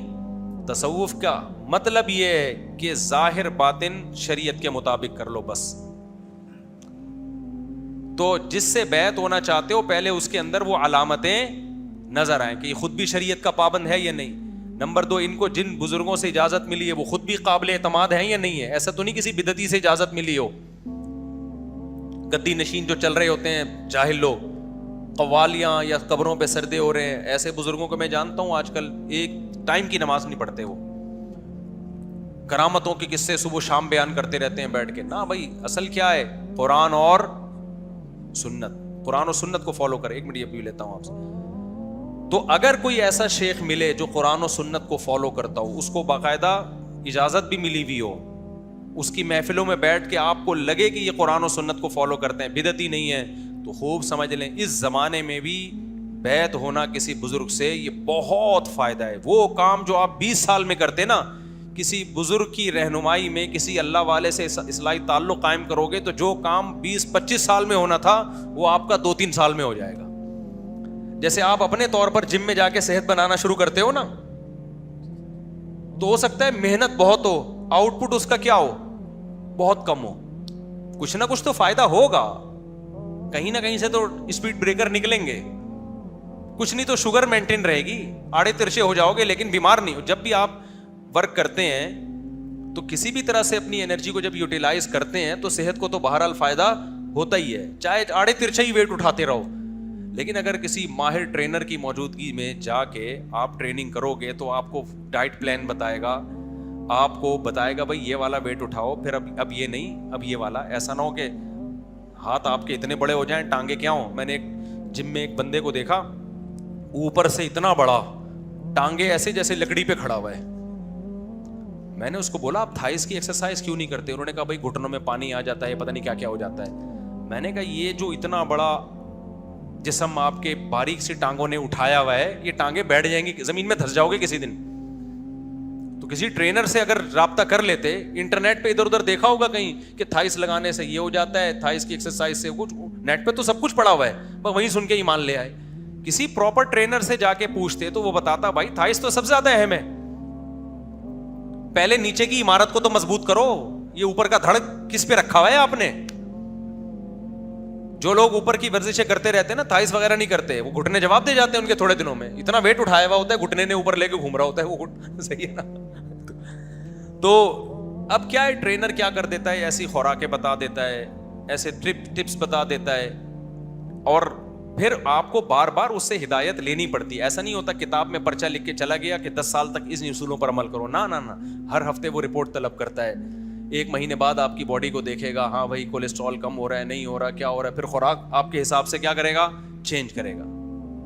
تصوف کا مطلب یہ ہے کہ ظاہر باطن شریعت کے مطابق کر لو بس. تو جس سے بیعت ہونا چاہتے ہو پہلے اس کے اندر وہ علامتیں نظر آئیں کہ یہ خود بھی شریعت کا پابند ہے یا نہیں. نمبر 2, ان کو جن بزرگوں سے اجازت ملی ہے وہ خود بھی قابل اعتماد ہیں یا نہیں ہے. ایسا تو نہیں کسی بدعتی سے اجازت ملی ہو. گدی نشین جو چل رہے ہوتے ہیں جاہل لوگ, قوالیاں یا قبروں پہ سردے ہو رہے ہیں, ایسے بزرگوں کو میں جانتا ہوں آج کل ایک ٹائم کی نماز نہیں پڑھتے, وہ کرامتوں کے قصے صبح شام بیان کرتے رہتے ہیں بیٹھ کے. نہ بھائی, اصل کیا ہے؟ قرآن اور سنت. قرآن و سنت کو فالو کرے. ایک منٹ یہ بھی لیتا ہوں آپ سے. تو اگر کوئی ایسا شیخ ملے جو قرآن و سنت کو فالو کرتا ہو, اس کو باقاعدہ اجازت بھی ملی ہوئی ہو, اس کی محفلوں میں بیٹھ کے آپ کو لگے کہ یہ قرآن و سنت کو فالو کرتے ہیں, بدعتی نہیں ہے, تو خوب سمجھ لیں اس زمانے میں بھی بیعت ہونا کسی بزرگ سے یہ بہت فائدہ ہے. وہ کام جو آپ 20 سال میں کرتے نا, کسی بزرگ کی رہنمائی میں کسی اللہ والے سے اصلاحی تعلق قائم کرو گے تو جو کام 20-25 سال میں ہونا تھا وہ آپ کا 2-3 سال میں ہو جائے گا. جیسے آپ اپنے طور پر جم میں جا کے صحت بنانا شروع کرتے ہو نا, تو ہو سکتا ہے محنت بہت ہو, آؤٹ پٹ اس کا کیا ہو, بہت کم ہو. کچھ نہ کچھ تو فائدہ ہوگا, کہیں نہ کہیں سے تو اسپیڈ بریکر نکلیں گے. کچھ نہیں تو شوگر مینٹین رہے گی, آڑے ترچے ہو جاؤ گے لیکن بیمار نہیں ہو. جب بھی آپ ورک کرتے ہیں تو کسی بھی طرح سے اپنی انرجی کو جب یوٹیلائز کرتے ہیں تو صحت کو تو بہرحال فائدہ ہوتا ہی ہے, چاہے آڑے ترچھے ہی ویٹ اٹھاتے رہو. لیکن اگر کسی ماہر ٹرینر کی موجودگی میں جا کے آپ ٹریننگ کرو گے تو آپ کو ڈائٹ پلان بتائے گا, آپ کو بتائے گا بھائی یہ والا ویٹ اٹھاؤ, پھر اب یہ نہیں, اب یہ والا. ایسا نہ ہو کہ ہاتھ آپ کے اتنے بڑے ہو جائیں, ٹانگیں کیا ہوں. میں نے ایک جم میں ایک بندے کو دیکھا, اوپر سے اتنا بڑا, ٹانگیں ایسے جیسے لکڑی پہ کھڑا ہوا ہے. میں نے اس کو بولا آپ تھائس کی ایکسرسائز کیوں نہیں کرتے؟ انہوں نے کہا بھائی گھٹنوں میں پانی آ جاتا ہے, پتہ نہیں کیا کیا ہو جاتا ہے. میں نے کہا یہ جو اتنا بڑا جسم آپ کے باریک سی ٹانگوں نے اٹھایا ہوا ہے, یہ ٹانگیں بیٹھ جائیں گی, زمین میں دھس جاؤ گے کسی دن. تو کسی ٹرینر سے اگر رابطہ کر لیتے, انٹرنیٹ پہ ادھر ادھر دیکھا ہوگا کہیں کہ تھائس لگانے سے یہ ہو جاتا ہے, تھائس کی ایکسرسائز سے, کچھ نیٹ پہ تو سب کچھ پڑا ہوا ہے, بس وہیں سن کے ایمان لے آئے. کسی پراپر ٹرینر سے جا کے پوچھتے تو وہ بتاتا بھائی تھائس تو سب سے زیادہ اہم ہے, پہلے نیچے کی عمارت کو تو مضبوط کرو, یہ اوپر کا دھڑ کس پہ رکھا ہوا ہے آپ نے. جو لوگ اوپر کی ورزشیں کرتے رہتے ہیں نا, تھائس وغیرہ نہیں کرتے, وہ گھٹنے جواب دے جاتے ہیں ان کے تھوڑے دنوں میں. اتنا ویٹ اٹھایا ہوا ہوتا ہے, گھٹنے نے اوپر لے کے گھوم رہا ہوتا ہے وہ, صحیح ہے نا. تو اب کیا ہے, ٹرینر کیا کر دیتا ہے, ایسی خوراکیں بتا دیتا ہے, ایسے ٹپس بتا دیتا ہے, اور پھر آپ کو بار بار اس سے ہدایت لینی پڑتی ہے. ایسا نہیں ہوتا کتاب میں پرچہ لکھ کے چلا گیا کہ 10 سال تک اس اصولوں پر عمل کرو. نہ, ہر ہفتے وہ رپورٹ طلب کرتا ہے. 1 مہینے بعد آپ کی باڈی کو دیکھے گا, ہاں بھائی کولیسٹرول کم ہو رہا ہے, نہیں ہو رہا, کیا ہو رہا ہے. پھر خوراک آپ کے حساب سے کیا کرے گا, چینج کرے گا.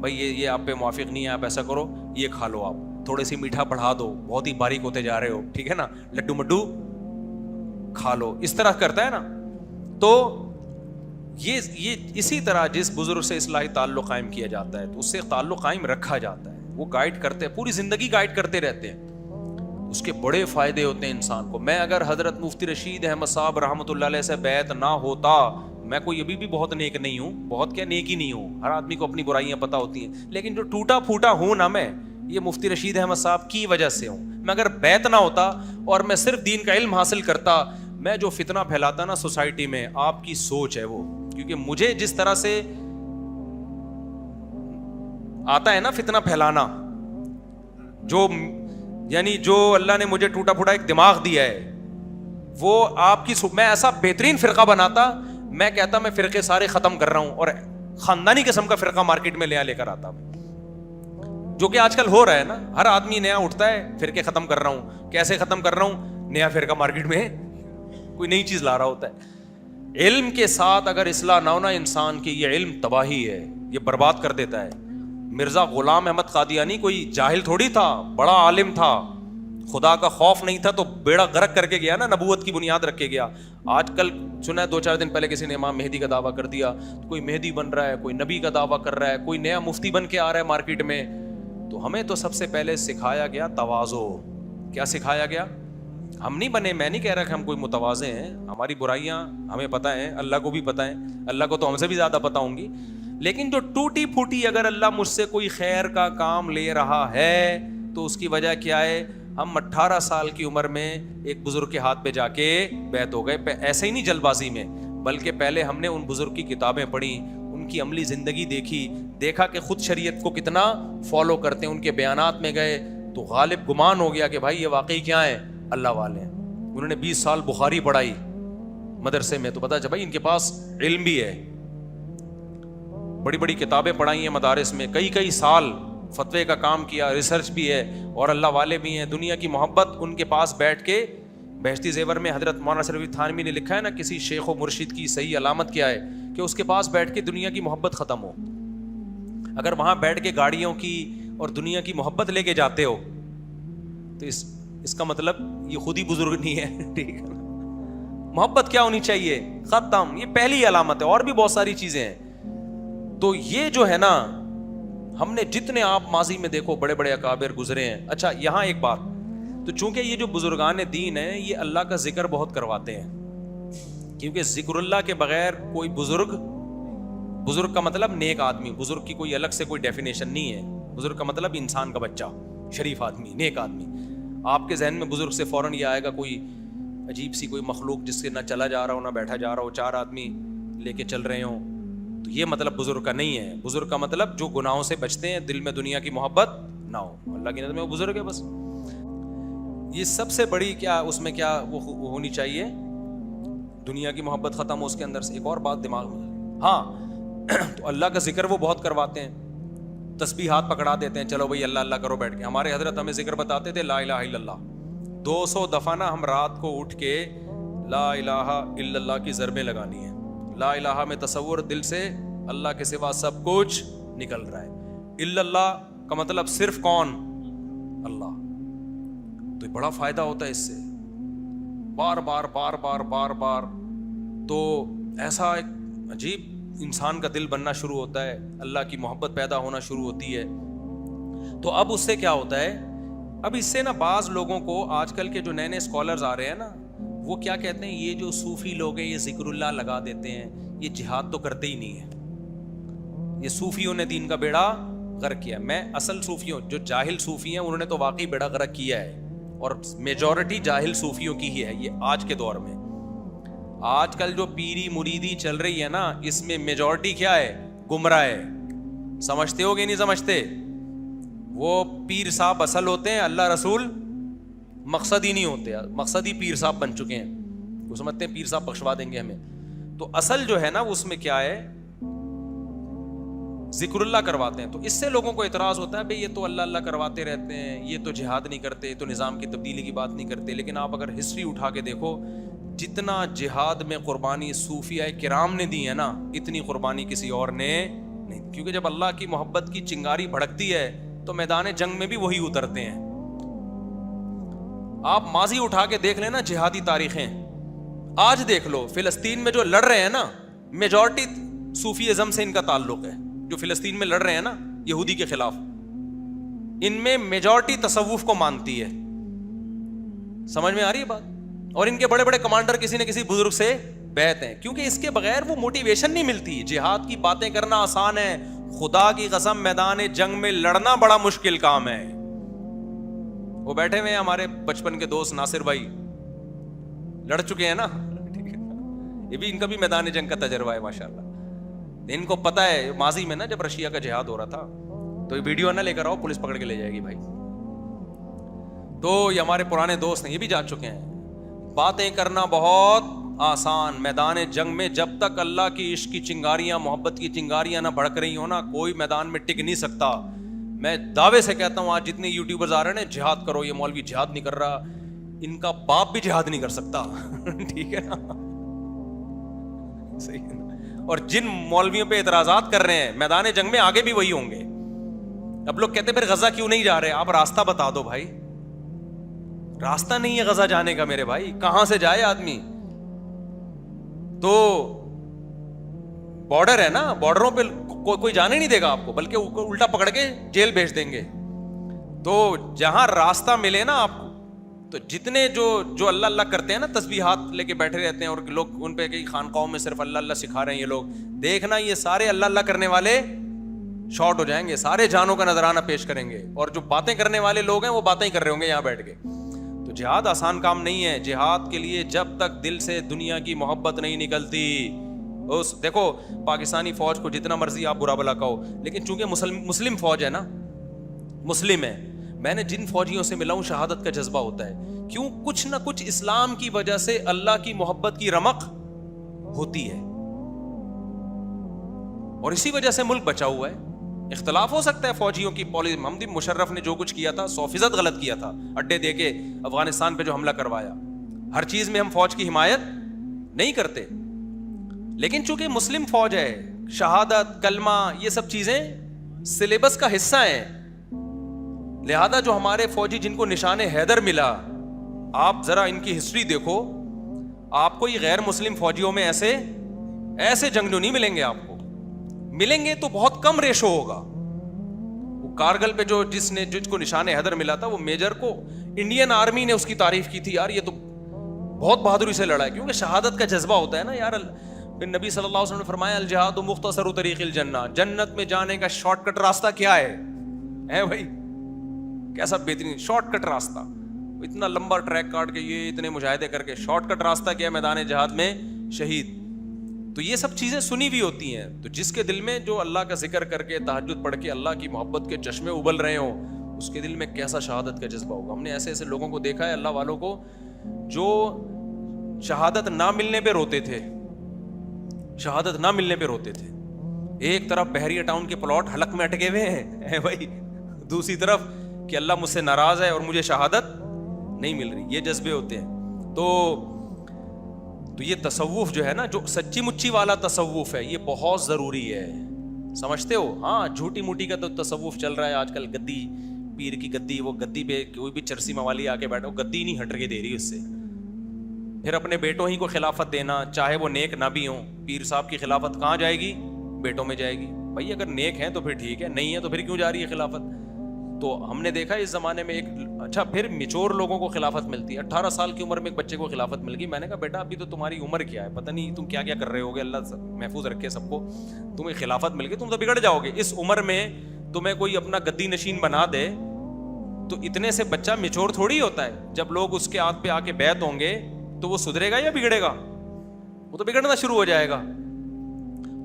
بھائی یہ آپ پہ موافق نہیں ہے, آپ ایسا کرو, یہ کھا لو, آپ تھوڑے سی میٹھا بڑھا دو, بہت ہی باریک ہوتے جا رہے ہو, ٹھیک ہے نا, لڈو مڈو کھا لو, اس طرح کرتا ہے نا. تو یہ اسی طرح جس بزرگ سے اصلاحی تعلق قائم کیا جاتا ہے تو اس سے تعلق قائم رکھا جاتا ہے. وہ گائیڈ کرتے ہیں, پوری زندگی گائیڈ کرتے رہتے ہیں, اس کے بڑے فائدے ہوتے ہیں انسان کو. میں اگر حضرت مفتی رشید احمد صاحب رحمۃ اللہ علیہ سے بیعت نہ ہوتا, میں کوئی ابھی بھی بہت نیک نہیں ہوں, بہت کیا نیک ہی نہیں ہوں, ہر آدمی کو اپنی برائیاں پتہ ہوتی ہیں, لیکن جو ٹوٹا پھوٹا ہوں نا میں, یہ مفتی رشید احمد صاحب کی وجہ سے ہوں. میں اگر بیعت نہ ہوتا اور میں صرف دین کا علم حاصل کرتا, میں جو فتنہ پھیلاتا نا سوسائٹی میں, آپ کی سوچ ہے وہ, کیونکہ مجھے جس طرح سے آتا ہے نا فتنہ پھیلانا, جو اللہ نے مجھے ٹوٹا پھوٹا ایک دماغ دیا ہے, وہ آپ کی میں ایسا بہترین فرقہ بناتا, میں کہتا میں فرقے سارے ختم کر رہا ہوں, اور خاندانی قسم کا فرقہ مارکیٹ میں لے کر آتا, جو کہ آج کل ہو رہا ہے نا. ہر آدمی نیا اٹھتا ہے, فرقے ختم کر رہا ہوں. کیسے ختم کر رہا ہوں, نیا فرقہ مارکیٹ میں کوئی نئی چیز لا رہا ہوتا ہے. علم کے ساتھ اگر اصلاح نہ ہونا انسان کی, یہ علم تباہی ہے, یہ برباد کر دیتا ہے. مرزا غلام احمد قادیانی کوئی جاہل تھوڑی تھا, بڑا عالم تھا, خدا کا خوف نہیں تھا تو بیڑا غرق کر کے گیا نا, نبوت کی بنیاد رکھ کے گیا. آج کل سنا ہے 2-4 دن پہلے کسی نے امام مہدی کا دعویٰ کر دیا, کوئی مہدی بن رہا ہے, کوئی نبی کا دعویٰ کر رہا ہے, کوئی نیا مفتی بن کے آ رہا ہے مارکیٹ میں. تو ہمیں تو سب سے پہلے سکھایا گیا تواضع. کیا سکھایا گیا؟ ہم نہیں بنے, میں نہیں کہہ رہا کہ ہم کوئی متواضع ہیں, ہماری برائیاں ہمیں پتہ ہیں, اللہ کو بھی پتہ ہے, اللہ کو تو ہم سے بھی زیادہ پتہ ہوں گی, لیکن جو ٹوٹی پھوٹی اگر اللہ مجھ سے کوئی خیر کا کام لے رہا ہے تو اس کی وجہ کیا ہے؟ ہم 18 سال کی عمر میں ایک بزرگ کے ہاتھ پہ جا کے بیعت ہو گئے, ایسے ہی نہیں جلد بازی میں, بلکہ پہلے ہم نے ان بزرگ کی کتابیں پڑھی, ان کی عملی زندگی دیکھی, دیکھا کہ خود شریعت کو کتنا فالو کرتے ہیں, ان کے بیانات میں گئے تو غالب گمان ہو گیا کہ بھائی یہ واقعی کیا ہے؟ اللہ والے ہیں. انہوں نے 20 سال بخاری پڑھائی مدرسے میں, تو پتا چلا بھائی ان کے پاس علم بھی ہے, بڑی بڑی کتابیں پڑھائی ہیں مدارس میں, کئی سال فتوے کا کام کیا, ریسرچ بھی ہے, اور اللہ والے بھی ہیں. دنیا کی محبت ان کے پاس بیٹھ کے, بہشتی زیور میں حضرت مولانا شریف تھانوی نے لکھا ہے نا, کسی شیخ و مرشد کی صحیح علامت کیا ہے کہ اس کے پاس بیٹھ کے دنیا کی محبت ختم ہو. اگر وہاں بیٹھ کے گاڑیوں کی اور دنیا کی محبت لے کے جاتے ہو تو اس کا مطلب یہ خود ہی بزرگ نہیں ہے, ٹھیک ہے. محبت کیا ہونی چاہیے؟ ختم. یہ پہلی علامت ہے, اور بھی بہت ساری چیزیں ہیں. تو یہ جو ہے نا, ہم نے جتنے آپ ماضی میں دیکھو بڑے بڑے اکابر گزرے ہیں. اچھا یہاں ایک بات, تو چونکہ یہ جو بزرگان دین ہیں یہ اللہ کا ذکر بہت کرواتے ہیں, کیونکہ ذکر اللہ کے بغیر کوئی بزرگ کا مطلب نیک آدمی, بزرگ کی کوئی الگ سے کوئی ڈیفینیشن نہیں ہے. بزرگ کا مطلب انسان کا بچہ, شریف آدمی, نیک آدمی. آپ کے ذہن میں بزرگ سے فوراً یہ آئے گا کوئی عجیب سی کوئی مخلوق جس سے نہ چلا جا رہا ہو نہ بیٹھا جا رہا ہو, 4 آدمی لے کے چل رہے ہوں, تو یہ مطلب بزرگ کا نہیں ہے. بزرگ کا مطلب جو گناہوں سے بچتے ہیں, دل میں دنیا کی محبت نہ ہو, اللہ کی نظر میں وہ بزرگ ہے بس. یہ سب سے بڑی کیا اس میں کیا وہ ہونی چاہیے؟ دنیا کی محبت ختم ہو اس کے اندر سے. ایک اور بات دماغ میں, ہاں تو اللہ کا ذکر وہ بہت کرواتے ہیں, تسبیح ہاتھ پکڑا دیتے ہیں, چلو بھائی اللہ اللہ کرو بیٹھ کے. ہمارے حضرت ہمیں ذکر بتاتے تھے, لا الہ الا اللہ 200 دفعہ نا ہم رات کو اٹھ کے لا الہ الا اللہ کی ضربیں لگانی ہے. لا الہ میں تصور دل سے اللہ کے سوا سب کچھ نکل رہا ہے. الا اللہ کا مطلب صرف کون؟ اللہ. تو بڑا فائدہ ہوتا ہے اس سے, بار بار بار بار بار بار. تو ایسا ایک عجیب انسان کا دل بننا شروع ہوتا ہے, اللہ کی محبت پیدا ہونا شروع ہوتی ہے. تو اب اس سے کیا ہوتا ہے, اب اس سے نا بعض لوگوں کو آج کل کے جو نئے نئے اسکالرز آ رہے ہیں نا, وہ کیا کہتے ہیں, یہ جو صوفی لوگ ہیں یہ ذکر اللہ لگا دیتے ہیں, یہ جہاد تو کرتے ہی نہیں ہیں, یہ صوفیوں نے دین کا بیڑا غرق کیا. میں اصل صوفیوں, جو جاہل صوفی ہیں انہوں نے تو واقعی بیڑا غرق کیا ہے, اور میجورٹی جاہل صوفیوں کی ہی ہے یہ آج کے دور میں. آج کل جو پیری مریدی چل رہی ہے نا, اس میں میجورٹی کیا ہے؟ گمراہ ہے. سمجھتے ہو کہ نہیں سمجھتے؟ وہ پیر صاحب اصل ہوتے ہیں, اللہ رسول مقصد ہی نہیں ہوتے, مقصد ہی پیر صاحب بن چکے ہیں. وہ سمجھتے ہیں پیر صاحب بخشوا دیں گے ہمیں. تو اصل جو ہے نا اس میں کیا ہے, ذکر اللہ کرواتے ہیں. تو اس سے لوگوں کو اعتراض ہوتا ہے, بھئی یہ تو اللہ اللہ کرواتے رہتے ہیں, یہ تو جہاد نہیں کرتے, یہ تو نظام کی تبدیلی کی بات نہیں کرتے. لیکن آپ اگر ہسٹری اٹھا کے دیکھو, جتنا جہاد میں قربانی صوفیاء کرام نے دی ہے نا, اتنی قربانی کسی اور نے نہیں. کیونکہ جب اللہ کی محبت کی چنگاری بھڑکتی ہے تو میدان جنگ میں بھی وہی اترتے ہیں. آپ ماضی اٹھا کے دیکھ لینا, جہادی تاریخیں آج دیکھ لو, فلسطین میں جو لڑ رہے ہیں نا, میجورٹی صوفی ازم سے ان کا تعلق ہے. جو فلسطین میں لڑ رہے ہیں نا یہودی کے خلاف, ان میں میجورٹی تصوف کو مانتی ہے. سمجھ میں آ رہی ہے بات؟ اور ان کے بڑے بڑے کمانڈر کسی نہ کسی بزرگ سے بیعت ہیں, کیونکہ اس کے بغیر وہ موٹیویشن نہیں ملتی. جہاد کی باتیں کرنا آسان ہے, خدا کی قسم میدان جنگ میں لڑنا بڑا مشکل کام ہے. وہ بیٹھے ہوئے ہیں ہمارے بچپن کے دوست ناصر بھائی, لڑ چکے ہیں نا, یہ بھی ان کا بھی میدان جنگ کا تجربہ ہے ماشاءاللہ. ان کو پتا ہے ماضی میں نا جب رشیا کا جہاد ہو رہا تھا, تو یہ ویڈیو نہ لے کر آؤ, پولیس پکڑ کے لے جائے گی بھائی. تو یہ ہمارے پرانے دوست ہیں, یہ بھی جا چکے ہیں. باتیں کرنا بہت آسان, میدان جنگ میں جب تک اللہ کی عشق کی چنگاریاں, محبت کی چنگاریاں نہ بھڑک رہی ہو نا, کوئی میدان میں ٹک نہیں سکتا. میں دعوے سے کہتا ہوں, آج جتنے یوٹیوبرز آ رہے ہیں نا, جہاد کرو, یہ مولوی جہاد نہیں کر رہا, ان کا باپ بھی جہاد نہیں کر سکتا. ٹھیک ہے نا, صحیح ہے نا. اور جن مولویوں پہ اعتراضات کر رہے ہیں میدان جنگ میں آگے بھی وہی ہوں گے. اب لوگ کہتے ہیں پھر غزہ کیوں نہیں جا رہے؟ آپ راستہ بتا دو بھائی. راستہ نہیں ہے غزہ جانے کا میرے بھائی, کہاں سے جائے آدمی؟ تو بارڈر ہے نا, بارڈروں پہ کوئی جانے نہیں دے گا آپ کو, بلکہ الٹا پکڑ کے جیل بھیج دیں گے. تو جہاں راستہ ملے نا آپ کو, تو جتنے جو اللہ اللہ کرتے ہیں نا, تسبیحات لے کے بیٹھے رہتے ہیں اور لوگ ان پہ کئی خانقاہوں میں صرف اللہ اللہ سکھا رہے ہیں یہ لوگ, دیکھنا یہ سارے اللہ اللہ کرنے والے شارٹ ہو جائیں گے, سارے جانوں کا نذرانہ پیش کریں گے, اور جو باتیں کرنے والے لوگ ہیں وہ باتیں ہی کر رہے ہوں گے یہاں بیٹھ کے. تو جہاد آسان کام نہیں ہے. جہاد کے لیے جب تک دل سے دنیا کی محبت نہیں نکلتی, دیکھو پاکستانی فوج کو جتنا مرضی آپ برا بلا کہو, لیکن چونکہ مسلم فوج ہے نا, مسلم ہے, میں نے جن فوجیوں سے ملا ہوں شہادت کا جذبہ ہوتا ہے. کیوں؟ کچھ نہ کچھ اسلام کی وجہ سے اللہ کی محبت کی رمق ہوتی ہے, اور اسی وجہ سے ملک بچا ہوا ہے. اختلاف ہو سکتا ہے فوجیوں کی پالیسی, محمد مشرف نے جو کچھ کیا تھا 100% غلط کیا تھا, اڈے دے کے افغانستان پہ جو حملہ کروایا, ہر چیز میں ہم فوج کی حمایت نہیں کرتے, لیکن چونکہ مسلم فوج ہے, شہادت, کلمہ, یہ سب چیزیں سلیبس کا حصہ ہیں. لہذا جو ہمارے فوجی جن کو نشان حیدر ملا, آپ ذرا ان کی ہسٹری دیکھو, آپ کو یہ غیر مسلم فوجیوں میں ایسے جنگجو نہیں ملیں گے. آپ کو ملیں گے تو بہت کم ریشو ہوگا. وہ کارگل پہ جس کو نشان حیدر ملا تھا, وہ میجر کو انڈین آرمی نے اس کی تعریف کی تھی, یار یہ تو بہت بہادری سے لڑا ہے, کیونکہ شہادت کا جذبہ ہوتا ہے نا یار. پھر نبی صلی اللہ علیہ وسلم نے فرمایا الجہاد مختصر طریق الجنہ, جنت میں جانے کا شارٹ کٹ راستہ کیا ہے بھائی, کیسا بہترین شارٹ کٹ راستہ, اتنا لمبا ٹریک کاٹ کے یہ اتنے مجاہدے کر کے شارٹ کٹ راستہ کیا میدان جہاد میں شہید. تو یہ سب چیزیں سنی بھی ہوتی ہیں. تو جس کے دل میں جو اللہ کا ذکر کر کے تہجد پڑھ کے اللہ کی محبت کے چشمے ابل رہے ہوں, اس کے دل میں کیسا شہادت کا جذبہ ہوگا. ہم نے ایسے لوگوں کو دیکھا ہے, اللہ والوں کو, جو شہادت نہ ملنے پہ روتے تھے, شہادت نہ ملنے پہ روتے تھے. ایک طرف بحریہ ٹاؤن کے پلاٹ حلق میں اٹکے ہوئے ہیں بھائی, دوسری طرف کہ اللہ مجھ سے ناراض ہے اور مجھے شہادت نہیں مل رہی. یہ جذبے ہوتے ہیں. تو یہ تصوف جو ہے نا, جو سچی مچی والا تصوف ہے, یہ بہت ضروری ہے. سمجھتے ہو؟ ہاں, جھوٹی موٹی کا تو تصوف چل رہا ہے آج کل, گدی, پیر کی گدی, وہ گدی پہ کوئی بھی چرسی موالی آ کے بیٹھا, وہ گدی نہیں ہٹ کے دے رہی اس سے. پھر اپنے بیٹوں ہی کو خلافت دینا, چاہے وہ نیک نہ بھی ہوں. پیر صاحب کی خلافت کہاں جائے گی؟ بیٹوں میں جائے گی. بھائی اگر نیک ہیں تو پھر ٹھیک ہے, نہیں ہے تو پھر کیوں جا رہی ہے خلافت؟ تو ہم نے دیکھا اس زمانے میں ایک اچھا, پھر میچور لوگوں کو خلافت ملتی ہے. 18 سال کی عمر میں ایک بچے کو خلافت مل گئی. میں نے کہا بیٹا ابھی تو تمہاری عمر کیا ہے, پتہ نہیں تم کیا کیا کر رہے ہوگے, اللہ محفوظ رکھے سب کو. تمہیں خلافت مل گئی, تم تو بگڑ جاؤ گے. اس عمر میں تمہیں کوئی اپنا گدی نشین بنا دے تو اتنے سے بچہ میچور تھوڑی ہوتا ہے. جب لوگ اس کے ہاتھ پہ آ کے بیعت ہوں گے تو وہ سدھرے گا یا بگڑے گا؟ وہ تو بگڑنا شروع ہو جائے گا.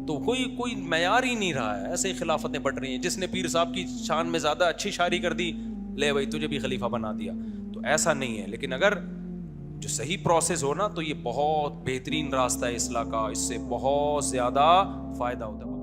تو کوئی معیار ہی نہیں رہا ہے, ایسے ہی خلافتیں بٹ رہی ہیں. جس نے پیر صاحب کی شان میں زیادہ اچھی شاعری کر دی, لے بھائی تجھے بھی خلیفہ بنا دیا. تو ایسا نہیں ہے. لیکن اگر جو صحیح پروسیس ہو نا, تو یہ بہت بہترین راستہ ہے اصلاح کا, اس سے بہت زیادہ فائدہ ہوتا ہے.